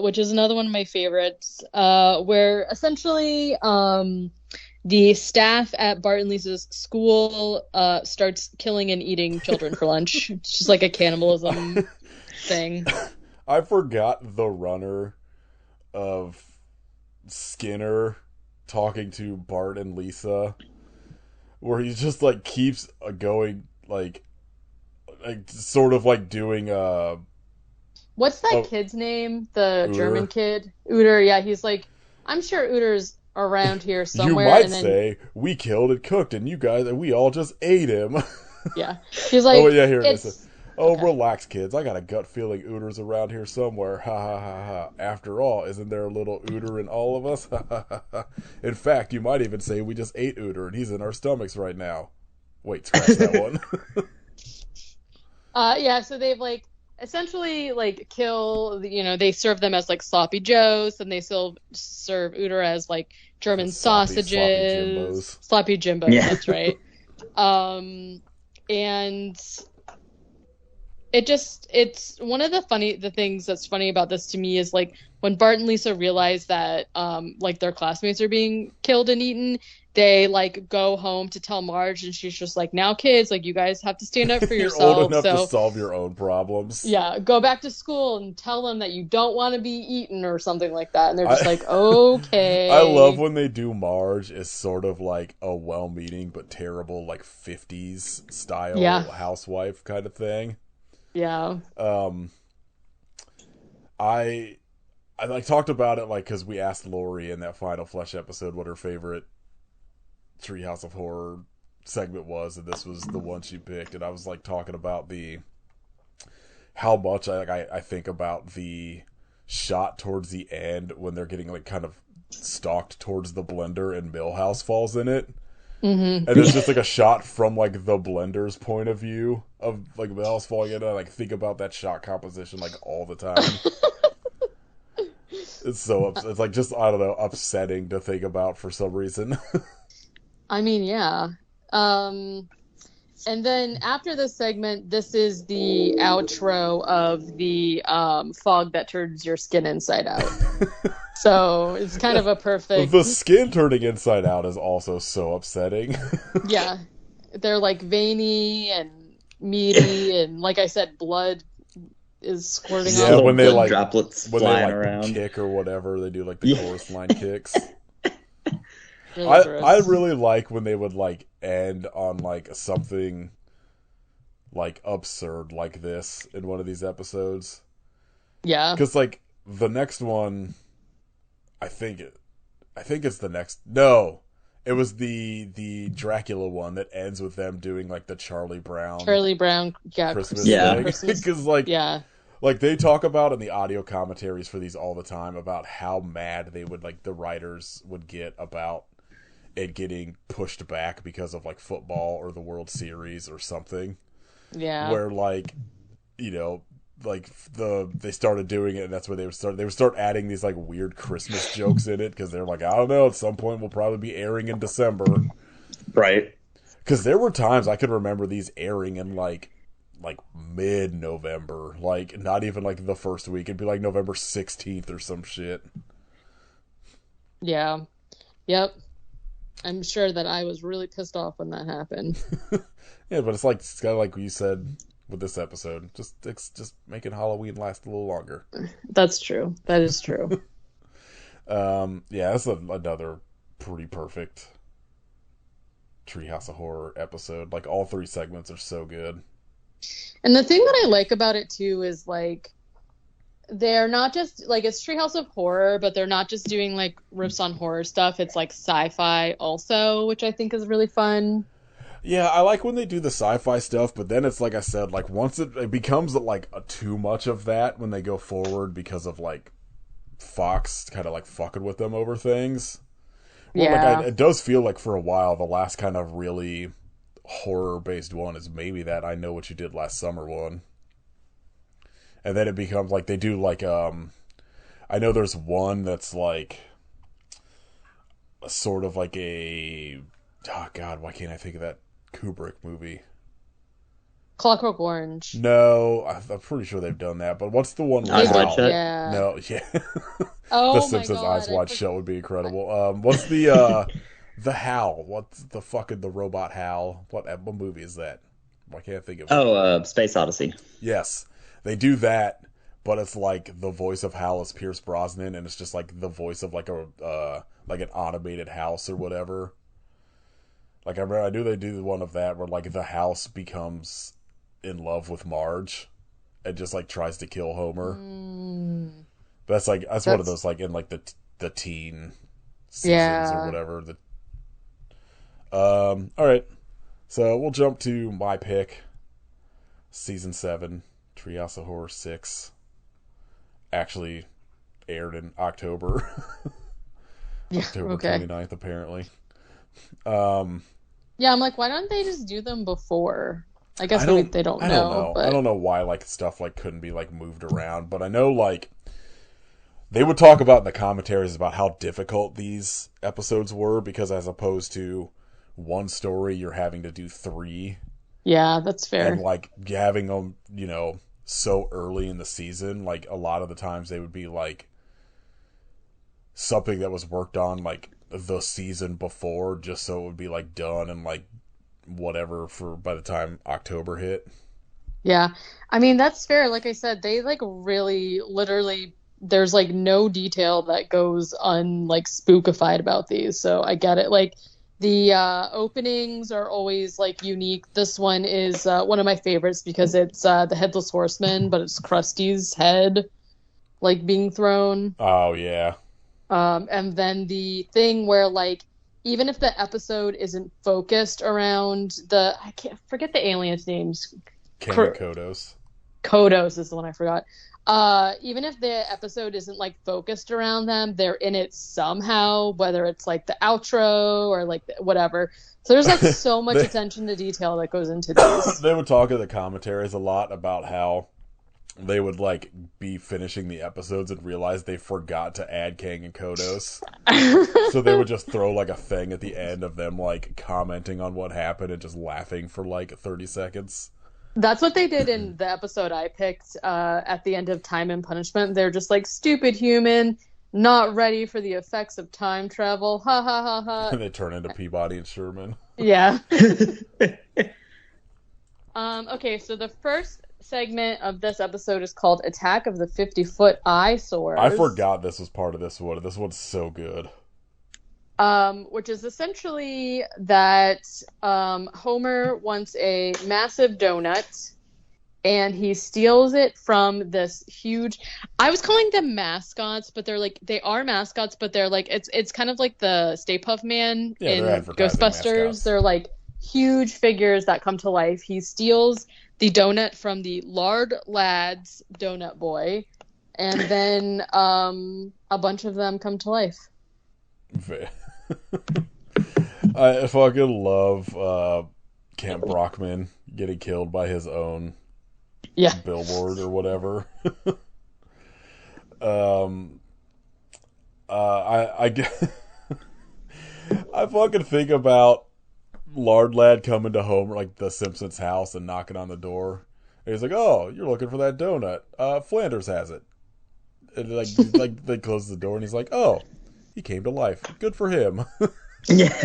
which is another one of my favorites, where essentially the staff at Bart and Lisa's school starts killing and eating children for lunch. It's just like a cannibalism thing. I forgot the runner of Skinner talking to Bart and Lisa, where he just, like, keeps going, like sort of like doing what's that kid's name? The Uter. German kid? Uter, yeah, he's like, I'm sure Uter's around here somewhere. You might say, we killed and cooked and we all just ate him. Yeah. He's like, oh yeah, here it is. Oh, okay. Relax, kids. I got a gut feeling Uter's around here somewhere. Ha ha ha ha. After all, isn't there a little Uter in all of us? Ha ha ha ha. In fact, you might even say we just ate Uter and he's in our stomachs right now. Wait, scratch that one. Yeah, so they've, like, essentially, like, they serve them as, like, Sloppy Joes, and they still serve Uter as, like, German sausages. Sloppy Jimbos, yeah. That's right. And it's one of the things that's funny about this to me is, like, when Bart and Lisa realize that like their classmates are being killed and eaten, they like go home to tell Marge, and she's just like, now kids, like you guys have to stand up for You're yourselves. old enough so to solve your own problems. yeah, go back to school and tell them that you don't want to be eaten or something like that. And they're just like, okay. I love when they do Marge as sort of like a well-meaning but terrible like 50s style housewife kind of thing. Yeah. I like talked about it like because we asked Lori in that final Flesh episode what her favorite Treehouse of Horror segment was, and this was the one she picked, and I was like talking about how much I think about the shot towards the end when they're getting like kind of stalked towards the blender and Milhouse falls in it. Mm-hmm. And it's just like a shot from like the blender's point of view of like Milhouse falling in it. I like think about that shot composition like all the time. It's it's like just, I don't know, upsetting to think about for some reason. I mean, yeah. And then after this segment, this is the outro of the fog that turns your skin inside out. So it's kind of a perfect... The skin turning inside out is also so upsetting. Yeah. They're like veiny and meaty, and like I said, blood is squirting off. Yeah, when they like droplets when flying they like around. kick or whatever, they do like the chorus line kicks. Really I really like when they would like end on like something like absurd like this in one of these episodes. Yeah. Because like the next one, I think it's the next. No, it was the Dracula one that ends with them doing like the Charlie Brown Christmas thing. Because like like they talk about in the audio commentaries for these all the time about how mad they would like the writers would get about it getting pushed back because of like football or the World Series or something. Yeah. Where like, you know, like they started doing it, and that's where they would start adding these like weird Christmas jokes in it, because they're like, I don't know, at some point we'll probably be airing in December. Right. Because there were times I could remember these airing in like mid-November, like not even like the first week. It'd be like November 16th or some shit. Yeah. Yep. I'm sure that I was really pissed off when that happened. Yeah, but it's kind of like you said with this episode. It's just making Halloween last a little longer. That's true. That is true. Yeah, that's another pretty perfect Treehouse of Horror episode. Like all three segments are so good. And the thing that I like about it too is like they're not just like, it's Treehouse of Horror, but they're not just doing like riffs on horror stuff. It's like sci-fi also, which I think is really fun. Yeah, I like when they do the sci-fi stuff, but then it's like I said, like once it becomes like too much of that when they go forward because of like Fox kind of like fucking with them over things. Well, yeah. Like it does feel like for a while the last kind of really horror-based one is maybe that I Know What You Did Last Summer one. And then it becomes like they do like I know there's one that's like a sort of like a, oh god, why can't I think of that Kubrick movie? Clockwork Orange. No, I'm pretty sure they've done that. But what's the one with Eyes Wide Hal? Shut? Yeah. No, yeah. Oh, The my Simpsons God, Eyes Wide Shut would be incredible. What's the Hal? What's the fucking the robot Hal? What movie is that? I can't think of it. Space Odyssey. Yes, they do that, but it's like the voice of Hal is Pierce Brosnan, and it's just like the voice of like a like an automated house or whatever. Like I knew they do one of that where like the house becomes in love with Marge and just like tries to kill Homer. That's one of those like in like the teen seasons or whatever. All right, so we'll jump to my pick. Season 7, Treehouse of Horror 6, actually aired in October. October 29th, apparently. Yeah, I'm like, why don't they just do them before? I guess maybe they don't know. I don't know. But... I don't know why like stuff like couldn't be like moved around, but I know like they would talk about in the commentaries about how difficult these episodes were, because as opposed to one story, you're having to do 3. Yeah, that's fair. And like having them, you know, so early in the season, like a lot of the times they would be like something that was worked on like the season before, just so it would be like done and like whatever for by the time October hit. Yeah. I mean, that's fair. Like I said, they like really literally there's like no detail that goes like spookified about these. So I get it. Like the openings are always like unique. This one is one of my favorites because it's the Headless Horseman, but it's Krusty's head like being thrown. Oh yeah. And then the thing where like even if the episode isn't focused around I can't forget the aliens' names. King of Kodos. Kodos is the one I forgot. Even if the episode isn't like focused around them, they're in it somehow, whether it's like the outro or like whatever. So there's like so much attention to detail that goes into these. They would talk in the commentaries a lot about how they would like be finishing the episodes and realize they forgot to add Kang and Kodos. So they would just throw like a thing at the end of them like commenting on what happened and just laughing for like 30 seconds. That's what they did in the episode I picked at the end of Time and Punishment. They're just like, stupid human, not ready for the effects of time travel. Ha ha ha ha. And they turn into Peabody and Sherman. Yeah. Okay, so the first segment of this episode is called Attack of the 50-Foot Eyesores. I forgot this was part of this one. This one's so good. Which is essentially that Homer wants a massive donut, and he steals it from this huge. I was calling them mascots, but they are mascots, but they're like it's kind of like the Stay Puft Man in Ghostbusters. Mascots. They're like huge figures that come to life. He steals the donut from the Lard Lad's Donut Boy, and then a bunch of them come to life. I fucking love Camp Brockman getting killed by his own billboard or whatever. I fucking think about Lard Lad coming to Homer, like the Simpsons house, and knocking on the door. And he's like, "Oh, you're looking for that donut? Flanders has it." And like they close the door, and he's like, "Oh, he came to life. Good for him." Yeah.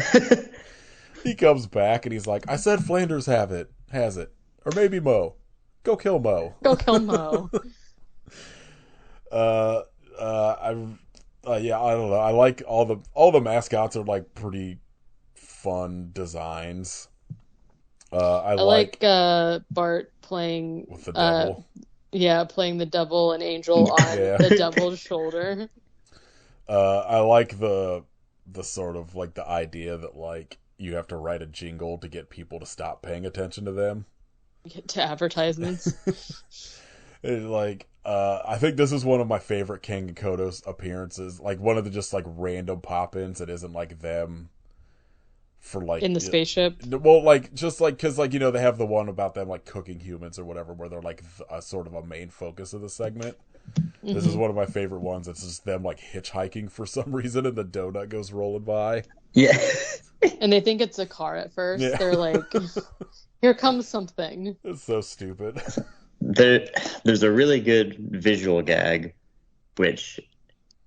He comes back and he's like, "I said Flanders has it. Or maybe Mo. Go kill Mo." Go kill Mo. Yeah, I don't know. I like all the mascots are like pretty fun designs. I like Bart playing with the devil. Playing the devil and Angel on the devil's shoulder. I like the sort of like the idea that like you have to write a jingle to get people to stop paying attention to them. To advertisements. And like I think this is one of my favorite Kang and Kodos appearances. Like one of the just like random pop-ins that isn't like them for like in the spaceship. Well, like just like because like they have the one about them like cooking humans or whatever, where they're like a sort of a main focus of the segment. Mm-hmm. This is one of my favorite ones. It's just them like hitchhiking for some reason, and the donut goes rolling by. Yeah, and they think it's a car at first. Yeah. They're like, "Here comes something." It's so stupid. There's a really good visual gag, which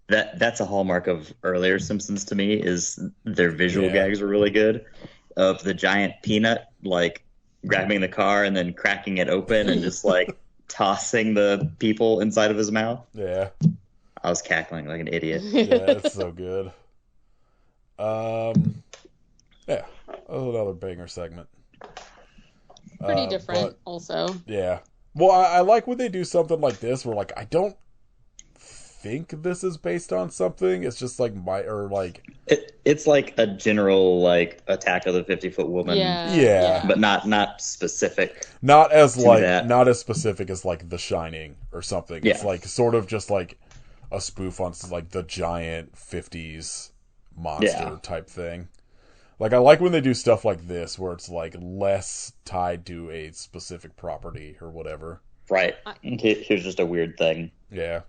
that's a hallmark of earlier Simpsons to me. Is their visual gags were really good. Of the giant peanut like grabbing the car and then cracking it open and just like tossing the people inside of his mouth. Yeah. I was cackling like an idiot. Yeah, it's so good. Yeah, that was another banger segment. Pretty different, also. Yeah. Well, I like when they do something like this where, like, I don't think this is based on something. It's just like it's like a general like Attack of the 50-Foot Woman. Yeah. But not specific. Not as specific as like The Shining or something. Yeah. It's like sort of just like a spoof on like the giant 50s monster type thing. Like I like when they do stuff like this where it's like less tied to a specific property or whatever. Right. Here's just a weird thing. Yeah.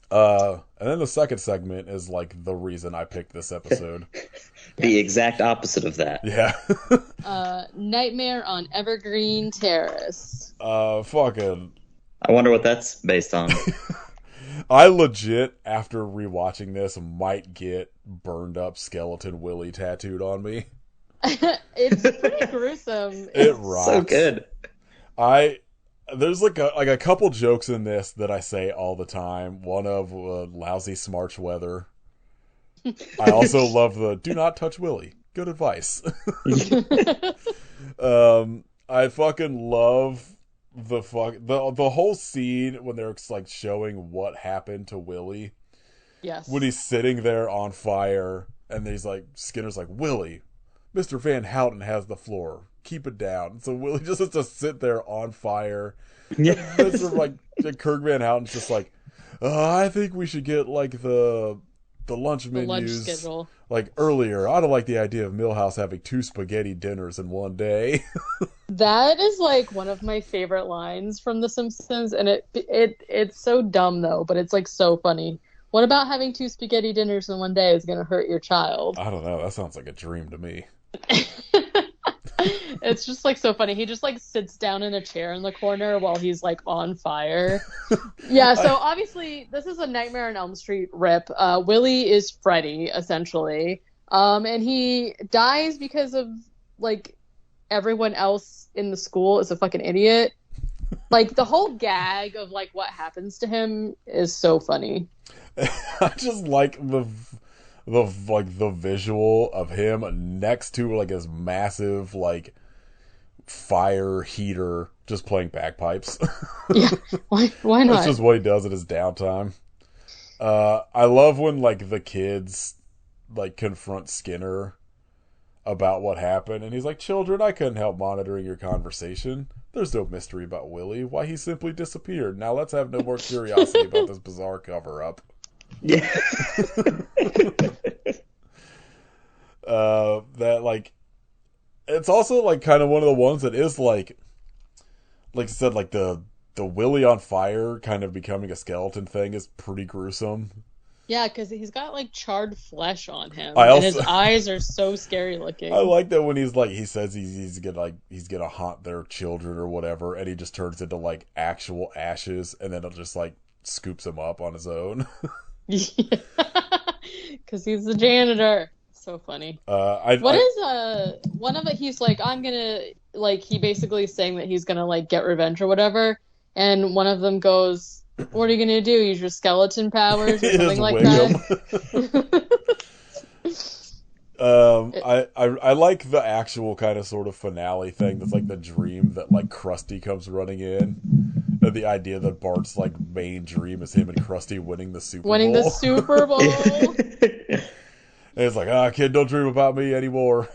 And then the second segment is like the reason I picked this episode. The exact opposite of that. Yeah. Nightmare on Evergreen Terrace. Fucking. I wonder what that's based on. I legit, after rewatching this, might get burned up skeleton Willy tattooed on me. It's pretty gruesome. It rocks. So good. There's like a couple jokes in this that I say all the time. One of lousy smarch weather. I also love the do not touch Willy. Good advice. I fucking love the whole scene when they're like showing what happened to Willy. Yes. When he's sitting there on fire and he's like Skinner's like, Willy, Mr. Van Houten has the floor. Keep it down. So Willy just has to sit there on fire. Yeah. Mr. like Kirk Van Houten's just like, I think we should get like the lunch menus lunch schedule. Like earlier. I don't like the idea of Milhouse having 2 spaghetti dinners in one day. That is like one of my favorite lines from The Simpsons, and it's so dumb though, but it's like so funny. What about having 2 spaghetti dinners in one day is going to hurt your child? I don't know. That sounds like a dream to me. It's just like so funny. He just like sits down in a chair in the corner while he's like on fire. Yeah, so obviously this is a Nightmare on Elm Street rip. Willy is Freddy essentially. And he dies because of like everyone else in the school is a fucking idiot. Like the whole gag of like what happens to him is so funny. I just like the visual of him next to like his massive like fire heater just playing bagpipes. Yeah, why not? That's just what he does at his downtime. I love when like the kids like confront Skinner about what happened and he's like, children, I couldn't help monitoring your conversation. There's no mystery about Willy. Why he simply disappeared. Now let's have no more curiosity about this bizarre cover-up. Yeah. That like it's also like kind of one of the ones that is like I said, like the Willy on fire kind of becoming a skeleton thing is pretty gruesome. Yeah, because he's got like charred flesh on him, and his eyes are so scary looking. I like that when he's like he says he's gonna haunt their children or whatever, and he just turns into like actual ashes, and then it just like scoops him up on his own. Yeah, because he's the janitor. So funny. One of it? He's like, I'm gonna like. He basically is saying that he's gonna like get revenge or whatever. And one of them goes, "What are you gonna do? Use your skeleton powers or something like that?" I like the actual kind of sort of finale thing. That's like the dream that like Krusty comes running in. And the idea that Bart's like main dream is him and Krusty winning the Super Bowl. Winning the Super Bowl. And it's like, kid, don't dream about me anymore.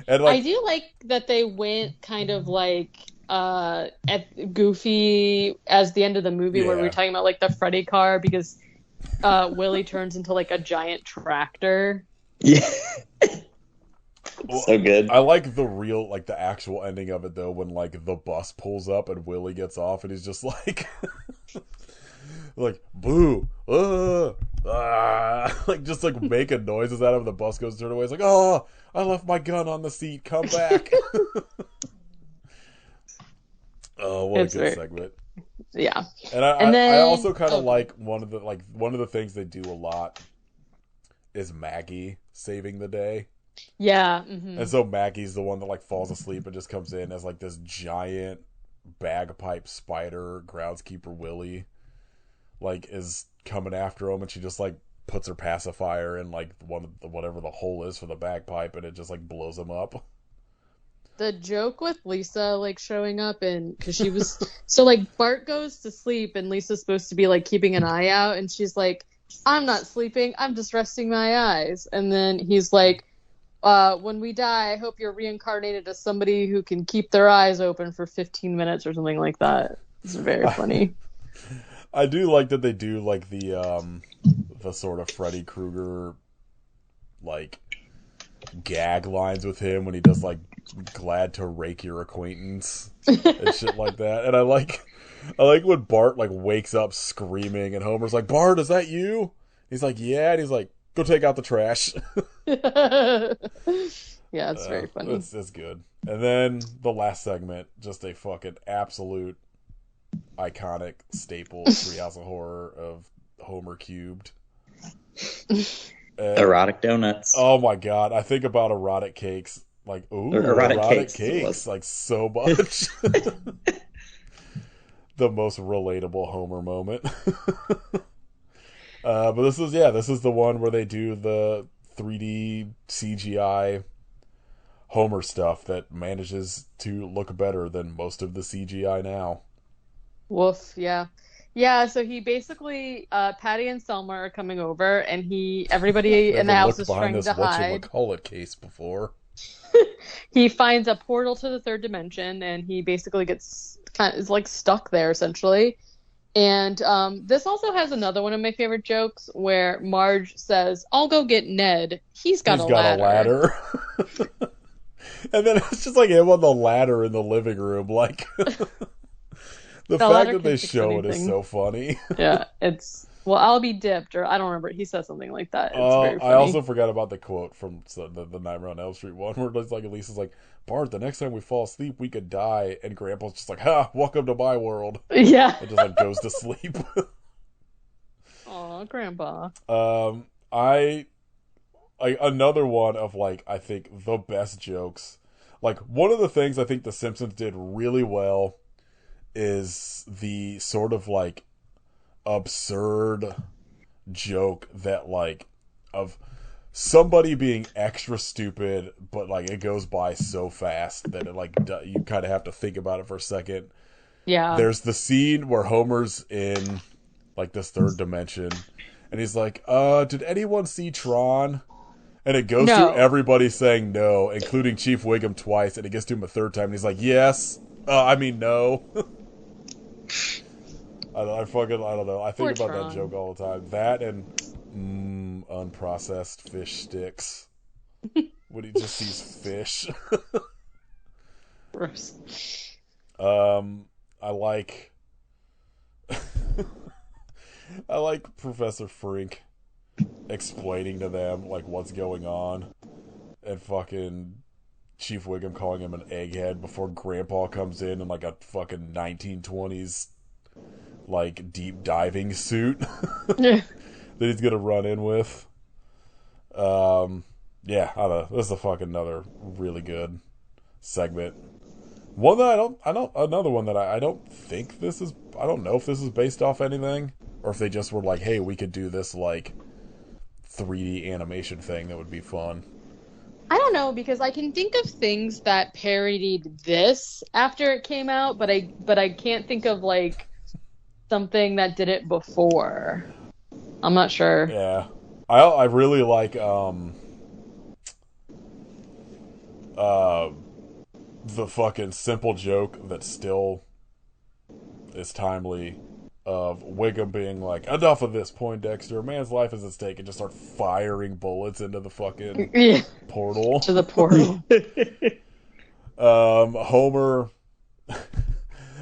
And like, I do like that they went kind of like at Goofy as the end of the movie where we were talking about like the Freddy car because Willy turns into like a giant tractor. Yeah. So good. I like the actual ending of it though, when like the bus pulls up and Willy gets off and he's just like like boo, like just like making noises out of the bus goes turn away. It's like, oh, I left my gun on the seat. Come back. Oh, what a good segment. Yeah. And I also kind of like one of the things they do a lot is Maggie saving the day. Yeah. Mm-hmm. And so Maggie's the one that like falls asleep and just comes in as like this giant bagpipe spider. Groundskeeper Willy like is coming after him, and she just like puts her pacifier in like whatever the hole is for the bagpipe, and it just like blows him up. The joke with Lisa like showing up and because she was so like Bart goes to sleep and Lisa's supposed to be like keeping an eye out, and she's like, I'm not sleeping, I'm just resting my eyes. And then he's like, when we die, I hope you're reincarnated as somebody who can keep their eyes open for 15 minutes or something like that. It's very funny. I do like that they do like the sort of Freddy Krueger like gag lines with him when he does like glad to rake your acquaintance and shit like that. And I like when Bart like wakes up screaming and Homer's like, Bart, is that you? He's like, yeah, and he's like, go take out the trash. Yeah, it's very funny. It's good. And then the last segment, just a fucking absolute iconic staple Treehouse of Horror of Homer cubed. Erotic donuts. Oh my god, I think about erotic cakes. Like, ooh, erotic cakes. Like, so much. The most relatable Homer moment. But this is the one where they do the 3D CGI Homer stuff that manages to look better than most of the CGI now. Woof, yeah. Yeah, so he basically, Patty and Selma are coming over, and everybody in the house is trying to hide. Whatchamacallit case before. He finds a portal to the third dimension, and he basically is like stuck there, essentially. And this also has another one of my favorite jokes where Marge says, "I'll go get Ned. He's got a ladder." And then it's just like him on the ladder in the living room, like... The fact that they show it is so funny. Yeah, well, I'll be dipped, or I don't remember. He says something like that. It's very funny. I also forgot about the quote from the Nightmare on Elm Street one, where it's like Elisa's like, "Bart, the next time we fall asleep, we could die," and Grandpa's just like, "Ha, welcome to my world." Yeah, and just like goes to sleep. Aw, Grandpa. Another one of like I think the best jokes. Like one of the things I think The Simpsons did really well is the sort of like absurd joke that like of somebody being extra stupid, but like it goes by so fast that it like you kind of have to think about it for a second. Yeah. There's the scene where Homer's in like this third dimension and he's like, did anyone see Tron? And it goes through everybody saying no, including Chief Wiggum twice, and it gets to him a third time and he's like, yes. I mean, no. I don't know. I think about that joke all the time. That and unprocessed fish sticks. When he just sees fish. Gross. I like Professor Frink explaining to them like what's going on, and fucking Chief Wiggum calling him an egghead before Grandpa comes in like a fucking 1920s like deep diving suit that he's gonna run in with. Yeah, I don't know. This is a fucking another really good segment. One that another one that I don't think this is. I don't know if this is based off anything or if they just were like, hey, we could do this like 3D animation thing that would be fun. I don't know, because I can think of things that parodied this after it came out, but I can't think of like something that did it before. I'm not sure. Yeah, I really like the fucking simple joke that still is timely of Wiggum being like, enough of this, Poindexter, a man's life is at stake, and just start firing bullets into the fucking portal. To the portal. Homer,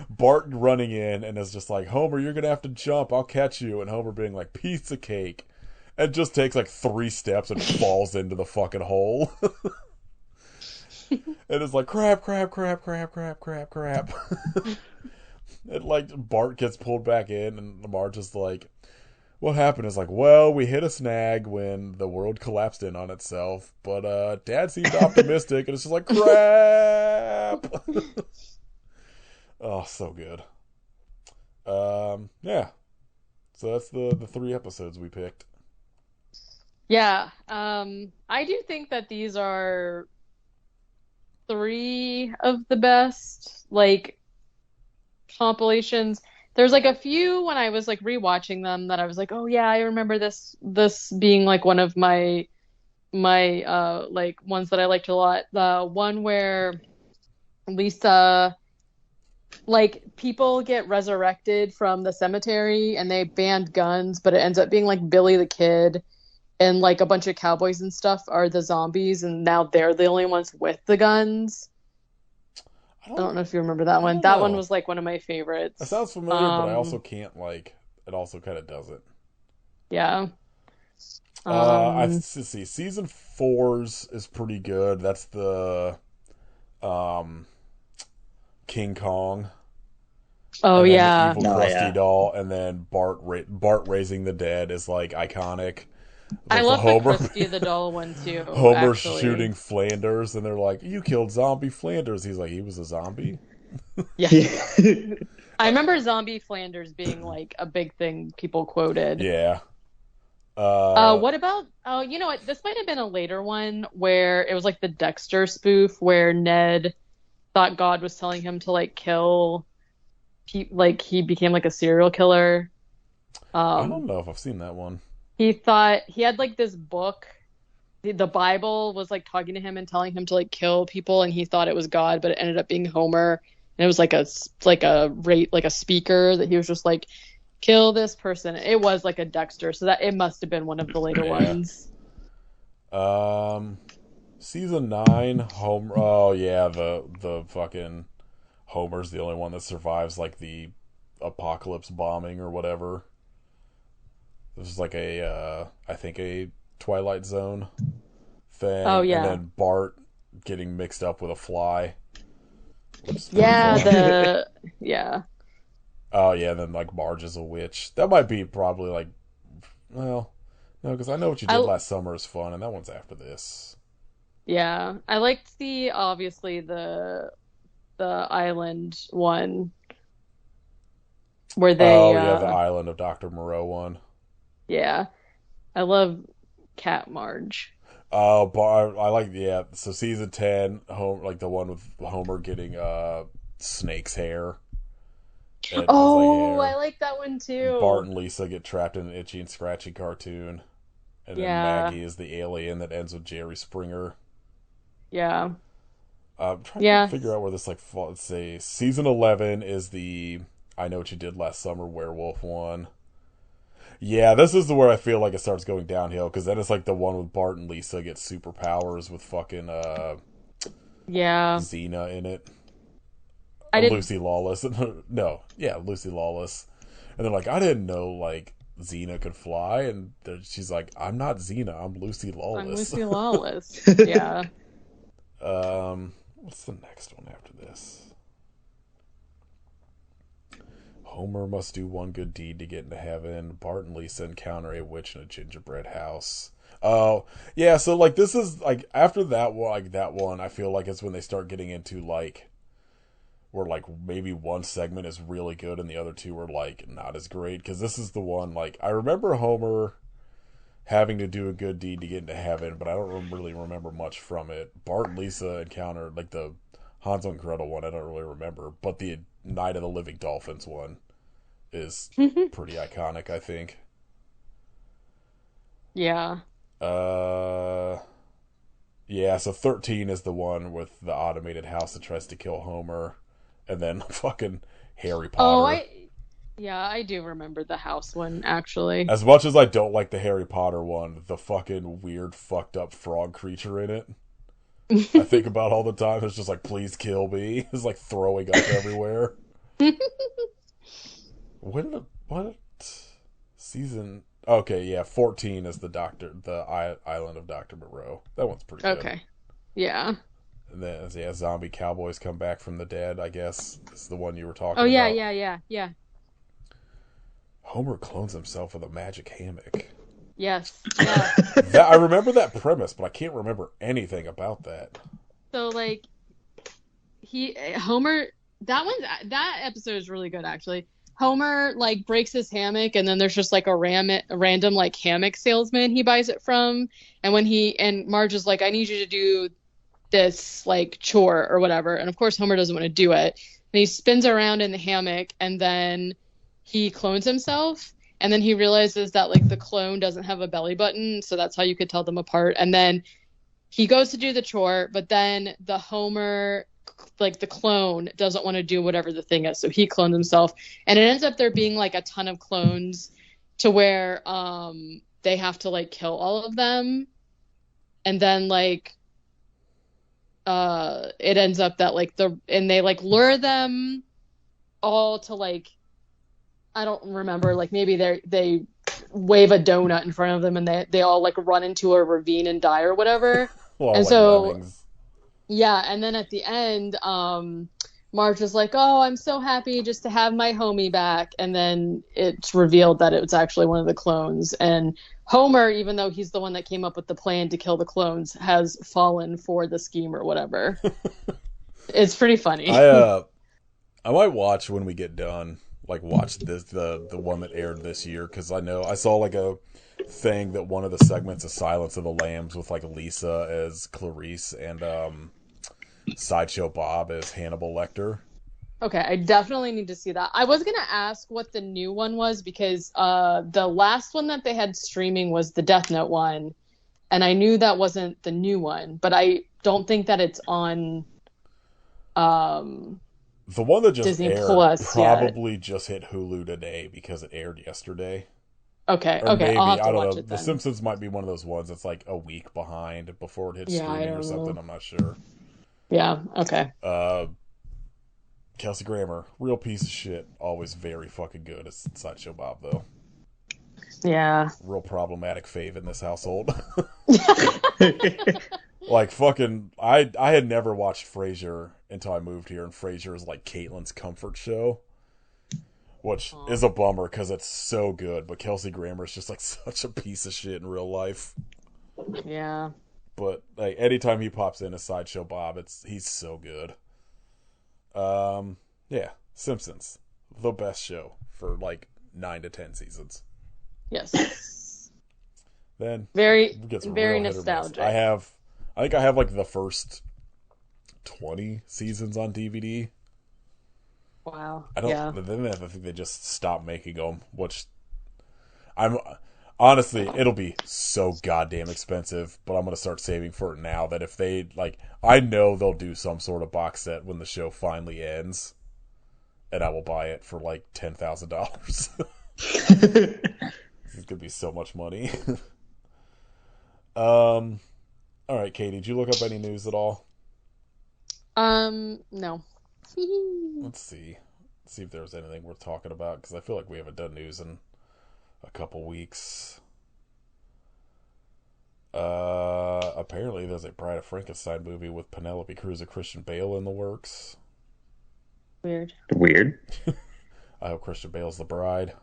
Bart running in and is just like, Homer, you're gonna have to jump, I'll catch you, and Homer being like, piece of cake, and just takes like 3 steps and falls into the fucking hole. And it's like, crap. And like Bart gets pulled back in, and Marge is like, what happened? Is like, well, we hit a snag when the world collapsed in on itself, but Dad seemed optimistic, and it's just like, crap. Oh, so good. Yeah. So that's the 3 episodes we picked. Yeah. I do think that these are 3 of the best like compilations. There's like a few when I was like rewatching them that I was like, oh yeah, I remember this being like one of my like ones that I liked a lot. The one where Lisa, like, people get resurrected from the cemetery and they banned guns, but it ends up being like Billy the Kid and like a bunch of cowboys and stuff are the zombies, and now they're the only ones with the guns. I don't know if you remember that one. That one was like one of my favorites. That sounds familiar, but I also can't like. It also kind of doesn't. Yeah. Let's see. Season 4's is pretty good. That's the King Kong. Oh and then yeah. the evil Oh, Krusty yeah. doll, and then Bart raising the dead is like iconic. I With the love the Homer, Krusty the Doll one too, Homer actually. shooting Flanders, and they're like, "You killed Zombie Flanders." He's like, "He was a zombie." Yeah. Yeah. I remember Zombie Flanders being like a big thing people quoted. Yeah. What about, oh, you know what? This might have been a later one where it was like the Dexter spoof where Ned thought God was telling him to like kill, like he became like a serial killer. I don't Um, know if I've seen that one. he thought he had like this book. The Bible was like talking to him and telling him to like kill people, and he thought it was God, but it ended up being Homer. And it was like a speaker that he was just like, kill this person. It was like a Dexter, so that it must have been one of the later Yeah. ones. Season 9, Homer. Oh yeah, the fucking Homer's the only one that survives like the apocalypse bombing or whatever. This is like I think a Twilight Zone thing. Oh, yeah. And then Bart getting mixed up with a fly. Which is pretty Yeah, fun. yeah. Oh yeah, and then like Marge is a witch. That might be probably like, well, no, because I Know What You Did I Last Summer is fun, and that one's after this. yeah. I liked obviously the island one where they Oh yeah, the Island of Dr. Moreau one. yeah. I love Cat Marge. Oh, I like, yeah. So season 10, like the one with Homer getting Snake's hair. It was Oh, like I like that one too. Bart and Lisa get trapped in an Itchy and Scratchy cartoon, and then Yeah. Maggie is the alien that ends with Jerry Springer. Yeah. I'm trying Yeah. to figure out where this like falls. Let's see. Season 11 is the I Know What You Did Last Summer werewolf one. Yeah, this is where I feel like it starts going downhill, because then it's like the one with Bart and Lisa get superpowers with fucking Yeah. Xena in it. I didn't Lucy Lawless. No, yeah, Lucy Lawless. And they're like, I didn't know like Xena could fly, and she's like, I'm not Xena, I'm Lucy Lawless. I'm Lucy Lawless. Yeah. What's the next one after this? Homer must do one good deed to get into heaven. Bart and Lisa encounter a witch in a gingerbread house. Oh, yeah, so like this is like after that one, I feel like it's when they start getting into like where like maybe one segment is really good and the other two are like not as great, because this is the one like I remember Homer having to do a good deed to get into heaven, but I don't really remember much from it. Bart and Lisa encounter like the Hansel and Gretel one, I don't really remember, but the Night of the Living Dolphins one is pretty iconic, I think. Yeah. Yeah, so 13 is the one with the automated house that tries to kill Homer, and then fucking Harry Potter. Yeah, I do remember the house one actually. As much as I don't like the Harry Potter one, the fucking weird fucked up frog creature in it, I think about all the time. It's just like, please kill me. It's like throwing up everywhere. What season? Okay, yeah, 14 is the Island of Dr. Moreau. That one's pretty good. Okay. Yeah. And then, yeah, zombie cowboys come back from the dead, I guess. Is the one you were talking Oh yeah, about. yeah. Homer clones himself with a magic hammock. Yes. Yeah. I remember that premise, but I can't remember anything about that. So like Homer, that episode is really good actually. Homer like breaks his hammock, and then there's just like a random like hammock salesman he buys it from, and Marge is like, I need you to do this like chore or whatever, and of course Homer doesn't want to do it, and he spins around in the hammock, and then he clones himself, and then he realizes that like the clone doesn't have a belly button, so that's how you could tell them apart. And then he goes to do the chore, but then the Homer, like the clone, doesn't want to do whatever the thing is, so he clones himself, and it ends up there being like a ton of clones to where they have to like kill all of them, and then like it ends up that like they like lure them all to like, I don't remember, like maybe they wave a donut in front of them, and they all like run into a ravine and die or whatever. Well, and like so lemmings. yeah, and then at the end, Marge is like, oh, I'm so happy just to have my homie back. And then it's revealed that it was actually one of the clones. And Homer, even though he's the one that came up with the plan to kill the clones, has fallen for the scheme or whatever. It's pretty funny. I might watch when we get done, like watch the one that aired this year, because I saw like a thing that one of the segments is Silence of the Lambs with like Lisa as Clarice and Sideshow Bob as Hannibal Lecter. Okay, I definitely need to see that. I was going to ask what the new one was, because the last one that they had streaming was the Death Note one, and I knew that wasn't the new one, but I don't think that it's on the one that just Disney aired Plus probably just hit Hulu today because it aired yesterday. Okay, Or okay, maybe, I'll have to I don't watch know. it then. The Simpsons might be one of those ones that's like a week behind before it hits Yeah, I streaming or don't something. know. I'm not sure. Yeah, okay. Kelsey Grammer, real piece of shit. Always very fucking good as Sideshow Bob, though. Yeah. Real problematic fave in this household. Like, fucking, I had never watched Frasier until I moved here, and Frasier is like Caitlin's comfort show. Which is a bummer because it's so good, but Kelsey Grammer is just like such a piece of shit in real life. Yeah. But like anytime he pops in as Sideshow Bob, he's so good. Yeah, Simpsons, the best show for like 9 to 10 seasons. Yes. Then Very, it gets very real hit or miss. nostalgic. I think I have like the first 20 seasons on DVD. Wow. I don't. Yeah. Then I think they just stopped making them, which I'm honestly, it'll be so goddamn expensive. But I'm gonna start saving for it now. That if they like, I know they'll do some sort of box set when the show finally ends, and I will buy it for like $10,000. It's gonna be so much money. All right, Katie, did you look up any news at all? No. Let's see if there was anything worth talking about, because I feel like we haven't done news in a couple weeks. Apparently there's a Bride of Frankenstein movie with Penelope Cruz and Christian Bale in the works. Weird. I hope Christian Bale's the bride.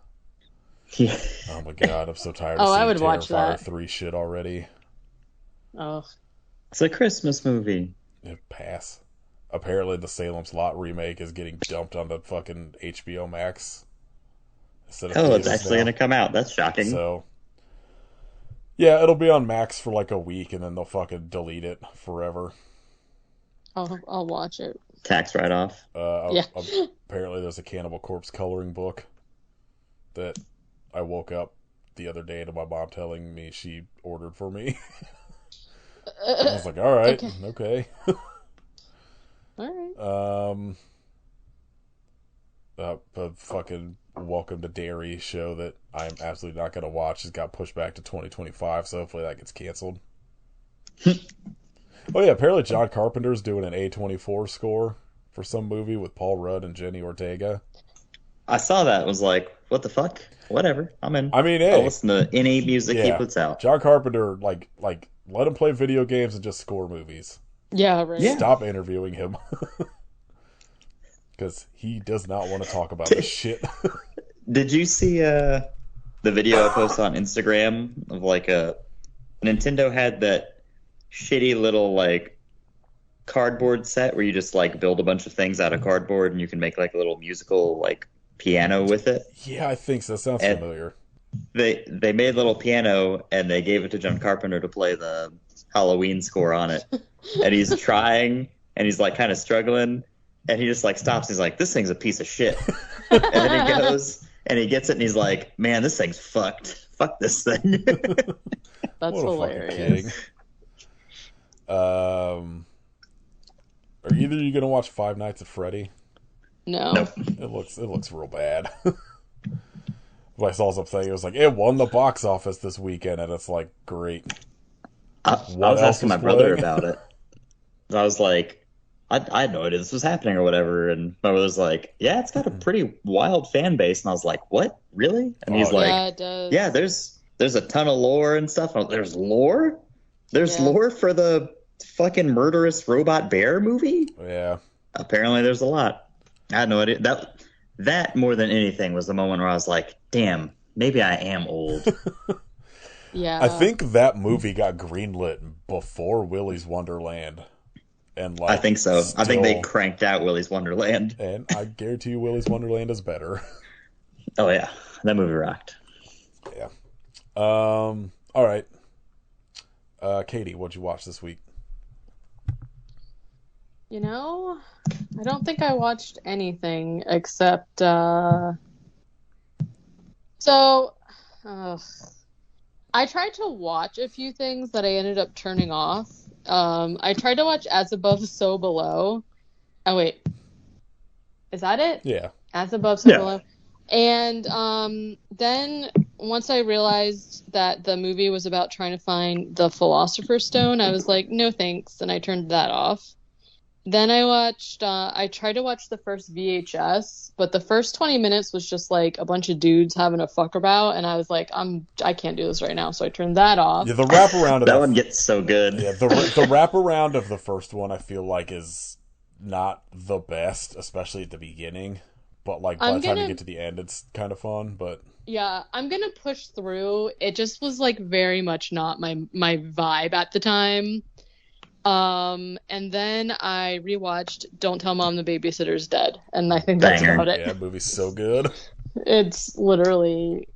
Yeah. Oh my god, I'm so tired Oh, of I seeing would watch Terrifier that. 3 shit already. Oh. It's a Christmas movie. Yeah, pass. Apparently the Salem's Lot remake is getting dumped onto fucking HBO Max. Instead of Oh, it's theaters actually now. going to come out. That's shocking. So, yeah, it'll be on Max for like a week, and then they'll fucking delete it forever. I'll watch it. Tax write-off. Yeah. Apparently there's a Cannibal Corpse coloring book that I woke up the other day to my mom telling me she ordered for me. I was like, all right, okay. All right. A fucking Welcome to Derry show that I'm absolutely not going to watch has got pushed back to 2025, so hopefully that gets canceled. Oh yeah, apparently John Carpenter's doing an A24 score for some movie with Paul Rudd and Jenny Ortega. I saw that. Was like, what the fuck? Whatever. I'm in. I mean, hey, I'll listen to any music he puts out. John Carpenter, like, let him play video games and just score movies. Yeah, right. Yeah. Stop interviewing him. Because he does not want to talk about this shit. Did you see the video I posted on Instagram of like Nintendo had that shitty little like cardboard set where you just like build a bunch of things out of cardboard and you can make like a little musical like piano with it? Yeah, I think so. That sounds And- familiar. They made a little piano and they gave it to John Carpenter to play the Halloween score on it. And he's trying and he's like kind of struggling and he just like stops. He's like, this thing's a piece of shit. And then he goes and he gets it and he's like, man, this thing's fucked. Fuck this thing. That's What a hilarious. fucking king. Are either of you gonna watch Five Nights at Freddy? No. Nope. It looks real bad. I saw something. It was like it won the box office this weekend, and it's like great. I What was else asking was my brother playing? about it. I was like, I had no idea this was happening or whatever. And my brother's like, yeah, it's got a pretty wild fan base. And I was like, what? Really? And he's Oh, like, Yeah, it does. yeah, there's a ton of lore and stuff. And there's lore? There's Yeah. lore for the fucking murderous robot bear movie? Yeah, Apparently, there's a lot. I had no idea. That more than anything was the moment where I was like, "Damn, maybe I am old." Yeah. I think that movie got greenlit before Willy's Wonderland. And I think so. I think they still- cranked out Willy's Wonderland. And I guarantee you Willy's Wonderland is better. Oh yeah, that movie rocked. Yeah. All right. Katie, what'd you watch this week? You know, I don't think I watched anything except I tried to watch a few things that I ended up turning off. I tried to watch As Above, So Below. Oh wait, is that it? Yeah. As Above, So Yeah. Below. And then once I realized that the movie was about trying to find the Philosopher's Stone, I was like, no thanks, and I turned that off. Then I tried to watch the first VHS, but the first 20 minutes was just like a bunch of dudes having a fuck about, and I was like, I can't do this right now, so I turned that off. Yeah, the wraparound of That one gets so good. Yeah, the wraparound of the first one I feel like is not the best, especially at the beginning. But like by the time you get to the end, it's kind of fun. But yeah, I'm gonna push through. It just was like very much not my vibe at the time. And then I rewatched Don't Tell Mom the Babysitter's Dead, and I think that's Banger. about it. yeah, that movie's so good. It's literally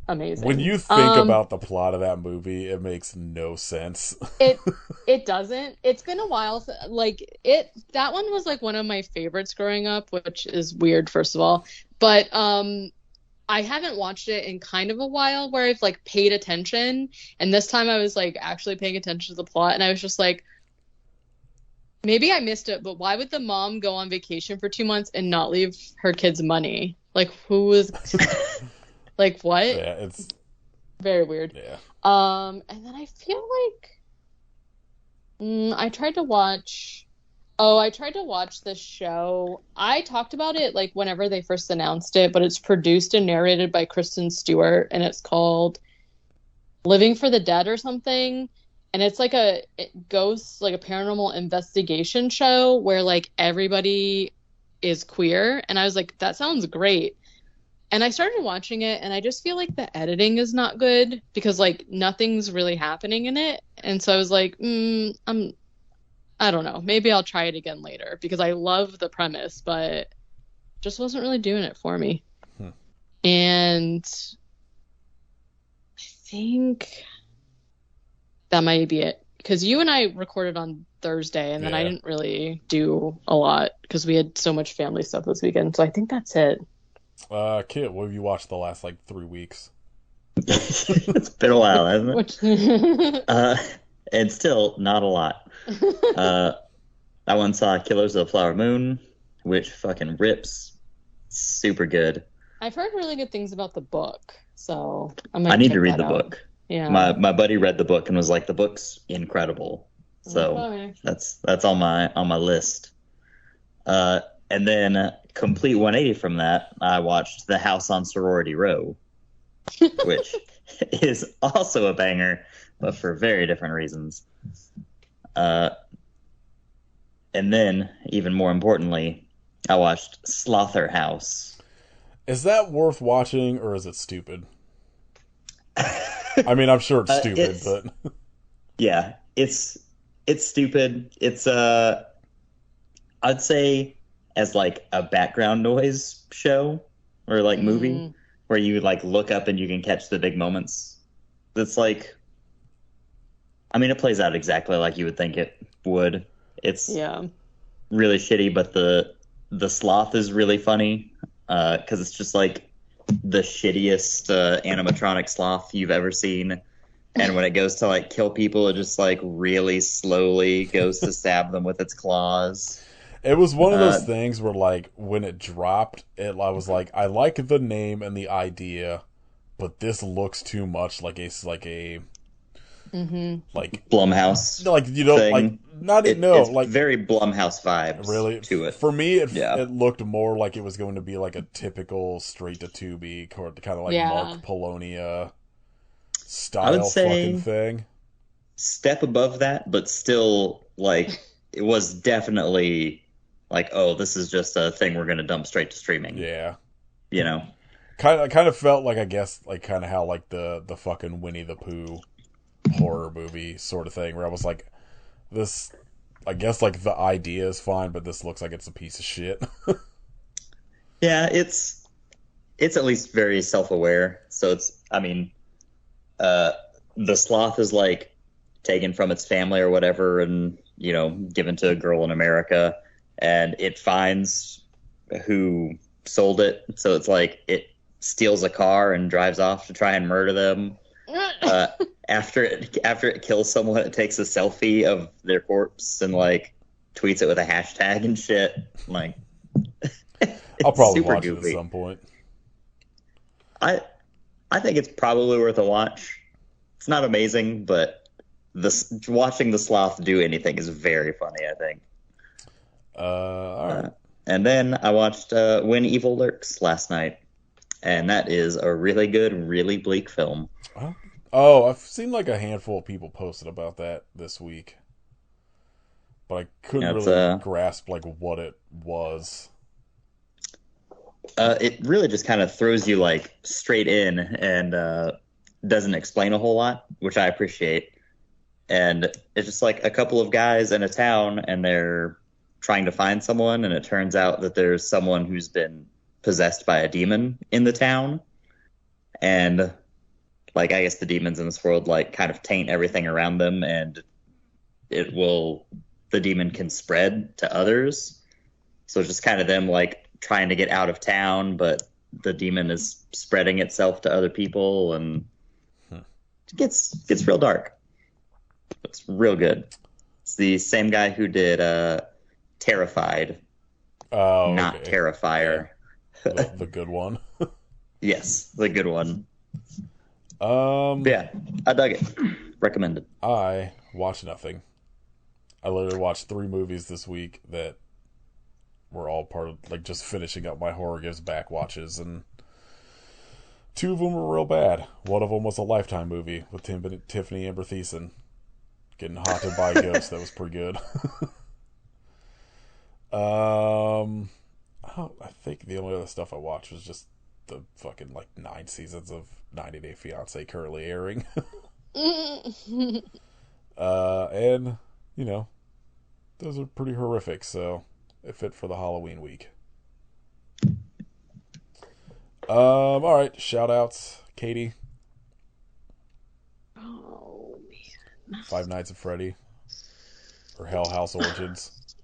amazing. When you think about the plot of that movie, it makes no sense. It doesn't. It's been a while. That one was like one of my favorites growing up, which is weird, first of all. But I haven't watched it in kind of a while where I've like paid attention. And this time I was like actually paying attention to the plot, and I was just like, maybe I missed it, but why would the mom go on vacation for 2 months and not leave her kids money? Like, who was like what? Yeah, it's very weird. Yeah. And then I feel like I tried to watch this show. I talked about it like whenever they first announced it, but it's produced and narrated by Kristen Stewart, and it's called Living for the Dead or something. And it's like a ghost, like a paranormal investigation show where like everybody is queer. And I was like, that sounds great. And I started watching it, and I just feel like the editing is not good because like nothing's really happening in it. And so I was like, I don't know. Maybe I'll try it again later because I love the premise, but just wasn't really doing it for me. And I think that might be it because you and I recorded on Thursday, and then I didn't really do a lot because we had so much family stuff this weekend. So I think that's it. Kit, what have you watched the last like 3 weeks? It's been a while, hasn't it? And still not a lot. I once saw Killers of the Flower Moon, which fucking rips. Super good. I've heard really good things about the book, so I need to read the book. Yeah, my buddy read the book and was like, the book's incredible. So that's on my list. And then complete 180 from that, I watched The House on Sorority Row, which is also a banger, but for very different reasons. And then, even more importantly, I watched Slaughterhouse. Is that worth watching, or is it stupid? I mean, I'm sure it's stupid, but yeah, it's stupid. It's I'd say as like a background noise show or like movie where you like look up and you can catch the big moments. That's like, I mean, it plays out exactly like you would think it would. It's really shitty, but the sloth is really funny because it's just like the shittiest animatronic sloth you've ever seen. And when it goes to like kill people, it just like really slowly goes to stab them with its claws. It was one of those things where like when it dropped, I was like, I like the name and the idea, but this looks too much like a like Blumhouse, like you know, thing. like not it's like very Blumhouse vibes. Really, to it. For me, it looked more like it was going to be like a typical straight to Tubi kind of like Mark Polonia style I would say fucking thing. Step above that, but still like it was definitely like, oh, this is just a thing we're going to dump straight to streaming. Yeah. You know? Kind of felt like, I guess, like kind of how like the fucking Winnie the Pooh horror movie sort of thing, where I was like, this, I guess like the idea is fine, but this looks like it's a piece of shit. Yeah, it's at least very self-aware. So it's, I mean, the sloth is like taken from its family or whatever, and you know, given to a girl in America, and it finds who sold it. So it's like it steals a car and drives off to try and murder them. After it kills someone, it takes a selfie of their corpse and like tweets it with a hashtag and shit. Like, I'll probably super watch goofy. it at some point. I think it's probably worth a watch. It's not amazing, but watching the sloth do anything is very funny, I think. All right. And then I watched When Evil Lurks last night, and that is a really good, really bleak film. Oh, I've seen like a handful of people posted about that this week, but I couldn't really grasp like what it was. It really just kind of throws you like straight in and doesn't explain a whole lot, which I appreciate. And it's just like a couple of guys in a town, and they're trying to find someone, and it turns out that there's someone who's been possessed by a demon in the town. And like, I guess the demons in this world like kind of taint everything around them, and the demon can spread to others. So it's just kind of them like trying to get out of town, but the demon is spreading itself to other people, and it gets real dark. It's real good. It's the same guy who did Terrified. Oh, not okay. Terrifier. Yeah. The good one. Yes, the good one. But yeah, I dug it. Recommended. I watched nothing. I literally watched 3 movies this week that were all part of like just finishing up my Horror Gives Back watches, and 2 of them were real bad. One of them was a Lifetime movie with Tiffany Amber Thiessen getting haunted by a ghost. That was pretty good. I think the only other stuff I watched was just the fucking like 9 seasons of 90 Day Fiancé currently airing. And you know, those are pretty horrific, so it fit for the Halloween week. All right, shout outs, Katie. Oh man. Five Nights at Freddy or Hell House Origins.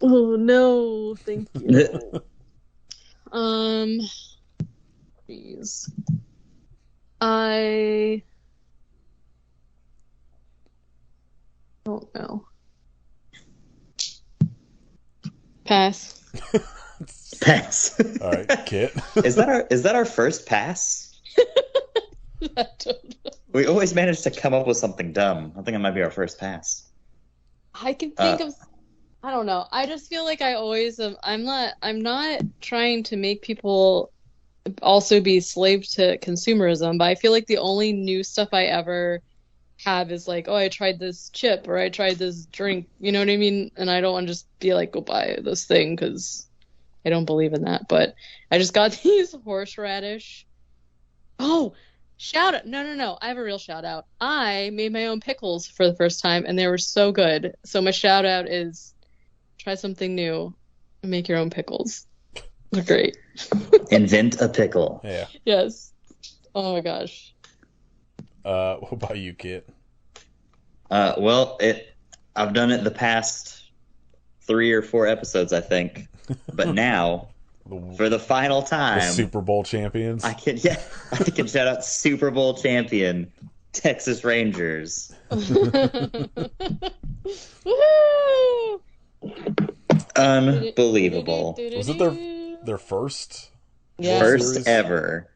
Oh no, thank you. Jeez. I don't know. Pass. Pass. All right, Kit. Is that our first pass? I don't know. We always manage to come up with something dumb. I think it might be our first pass. I can think of. I don't know. I just feel like I always am. I'm not trying to make people also be slaves to consumerism, but I feel like the only new stuff I ever have is like, oh, I tried this chip or I tried this drink. You know what I mean? And I don't want to just be like, go buy this thing because I don't believe in that. But I just got these horseradish. Oh, shout out. No. I have a real shout out. I made my own pickles for the first time and they were so good. So my shout out is try something new and make your own pickles. They're great. Invent a pickle. Yeah. Yes. Oh my gosh. What about you, Kit? Well, I've done it the past 3 or 4 episodes, I think. But now, for the final time, The Super Bowl champions. I can shout out Super Bowl champion Texas Rangers. Woohoo! Unbelievable. Was it their first? Yeah. First series? ever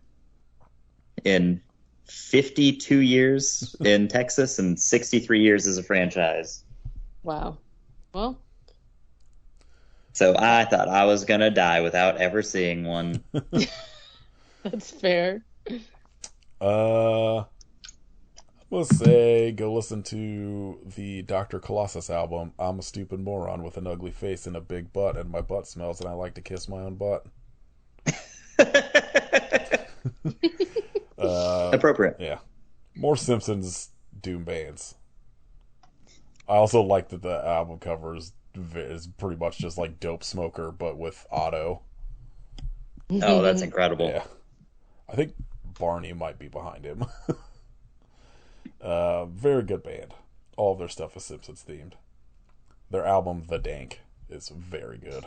in 52 years in Texas and 63 years as a franchise. Wow. Well, So I thought I was going to die without ever seeing one. that's fair. I'm Let's say go listen to the Dr. Colossus album. I'm a stupid moron with an ugly face and a big butt, and my butt smells, and I like to kiss my own butt. Appropriate. Yeah. More Simpsons doom bands. I also like that the album cover is pretty much just like Dope Smoker, but with Otto. Oh, that's incredible. Yeah. I think Barney might be behind him. Very good band. All of their stuff is Simpsons themed. Their album, The Dank, is very good.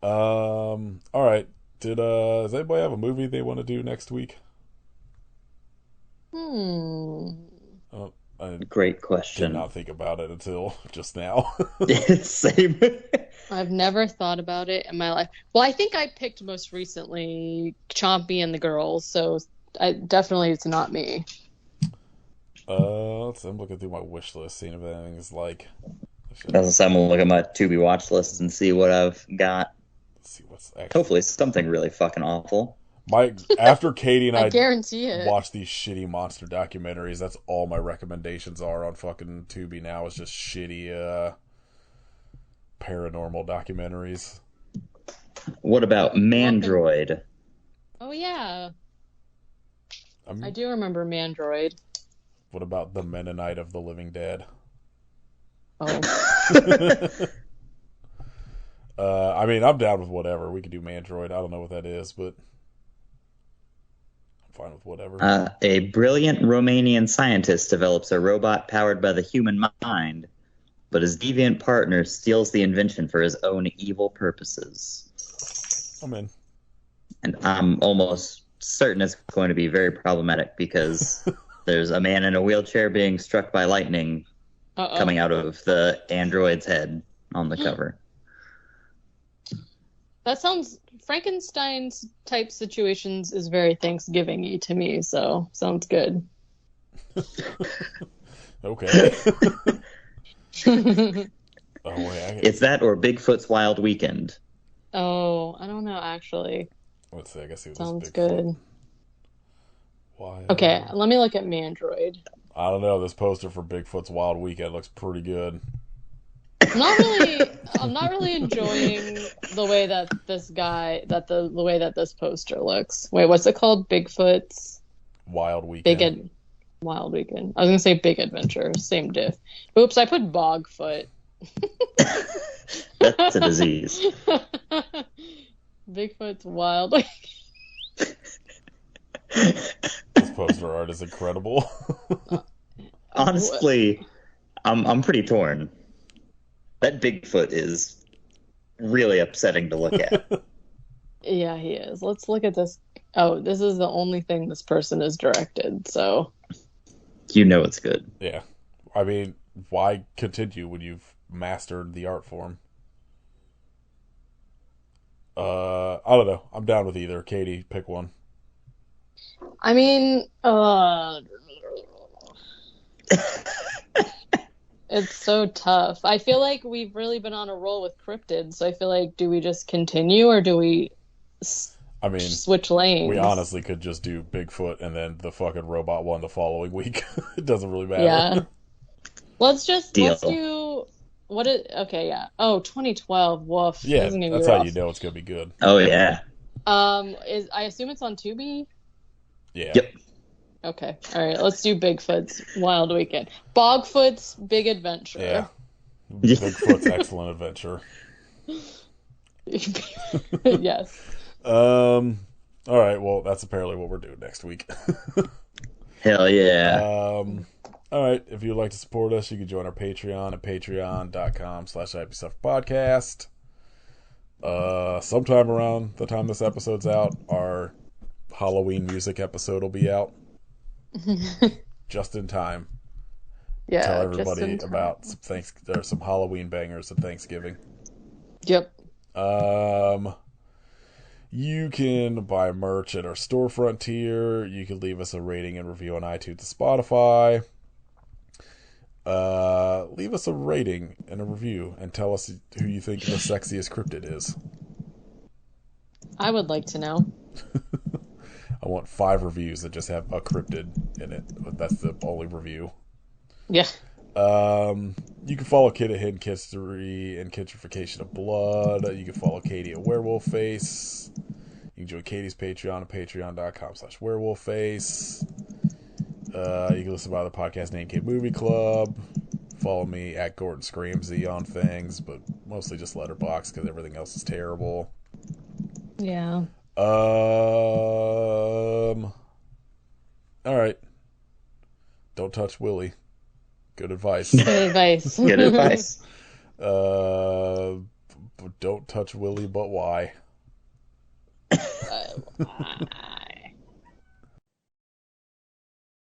Alright. Does anybody have a movie they want to do next week? Great question. Did not think about it until just now. Same. I've never thought about it in my life. Well, I think I picked most recently Chompy and the Girls, so definitely it's not me. I'm looking through my wish list, seeing if anything is like. That's I'm gonna look at my Tubi watch list and see what I've got. Let's see what's actually. Hopefully, something really fucking awful. After Katie and I guarantee it. Watch these shitty monster documentaries, that's all my recommendations are on fucking Tubi now. Is just shitty paranormal documentaries. What about Mandroid? Oh yeah, I do remember Mandroid. What about The Mennonite of the Living Dead? Oh. I mean, I'm down with whatever. We could do Mandroid. I don't know what that is, but I'm fine with whatever. A brilliant Romanian scientist develops a robot powered by the human mind, but his deviant partner steals the invention for his own evil purposes. I'm in. And I'm almost certain it's going to be very problematic because there's a man in a wheelchair being struck by lightning coming out of the android's head on the cover. That sounds... Frankenstein's type situations is very Thanksgiving-y to me, so sounds good. Okay. It's that or Bigfoot's Wild Weekend. Oh, I don't know, actually. Let's see, I guess it was sounds Bigfoot. Good. Why? Okay, let me look at Mandroid. I don't know. This poster for Bigfoot's Wild Weekend looks pretty good. I'm not really enjoying the way that this guy, the way that this poster looks. Wait, what's it called? Bigfoot's Wild Weekend. Wild Weekend. I was gonna say Big Adventure. Same diff. Oops, I put Bogfoot. That's a disease. Bigfoot's Wild Weekend. This poster art is incredible. Honestly, I'm pretty torn. That Bigfoot is really upsetting to look at. Yeah, he is. Let's look at this. Oh, this is the only thing this person has directed, so... You know it's good. Yeah. I mean, why continue when you've mastered the art form? I don't know. I'm down with either. Katie, pick one. I mean, it's so tough. I feel like we've really been on a roll with cryptids, so I feel like, do we just continue, or do we switch lanes? We honestly could just do Bigfoot and then the fucking robot one the following week. It doesn't really matter. Yeah. Let's do... Okay, yeah. Oh, 2012. Woof. Yeah, that's how you know it's going to be good. Oh, yeah. I assume it's on Tubi? Yeah. Yep. Okay. All right. Let's do Bigfoot's Wild Weekend. Bogfoot's Big Adventure. Yeah. Bigfoot's Excellent Adventure. Yes. All right. Well, that's apparently what we're doing next week. Hell yeah. All right. If you'd like to support us, you can join our Patreon at patreon.com/IPSuffPodcast. Sometime around the time this episode's out, our Halloween music episode will be out. Just in time. Yeah. Tell everybody about some Halloween bangers at Thanksgiving. Yep. You can buy merch at our storefront tier. You can leave us a rating and review on iTunes and Spotify. Leave us a rating and a review and tell us who you think the sexiest cryptid is. I would like to know. I want 5 reviews that just have a cryptid in it. That's the only review. Yeah. You can follow Kid at Hidden History and Kitchenification of Blood. You can follow Katie at Werewolf Face. You can join Katie's Patreon at patreon.com/werewolfface. You can listen to the podcast Name Kid Movie Club. Follow me at Gordon Screamsy on things, but mostly just Letterboxd because everything else is terrible. Yeah. All right. Don't touch Willie. Good advice. Good advice. Good advice. Don't touch Willie, but why?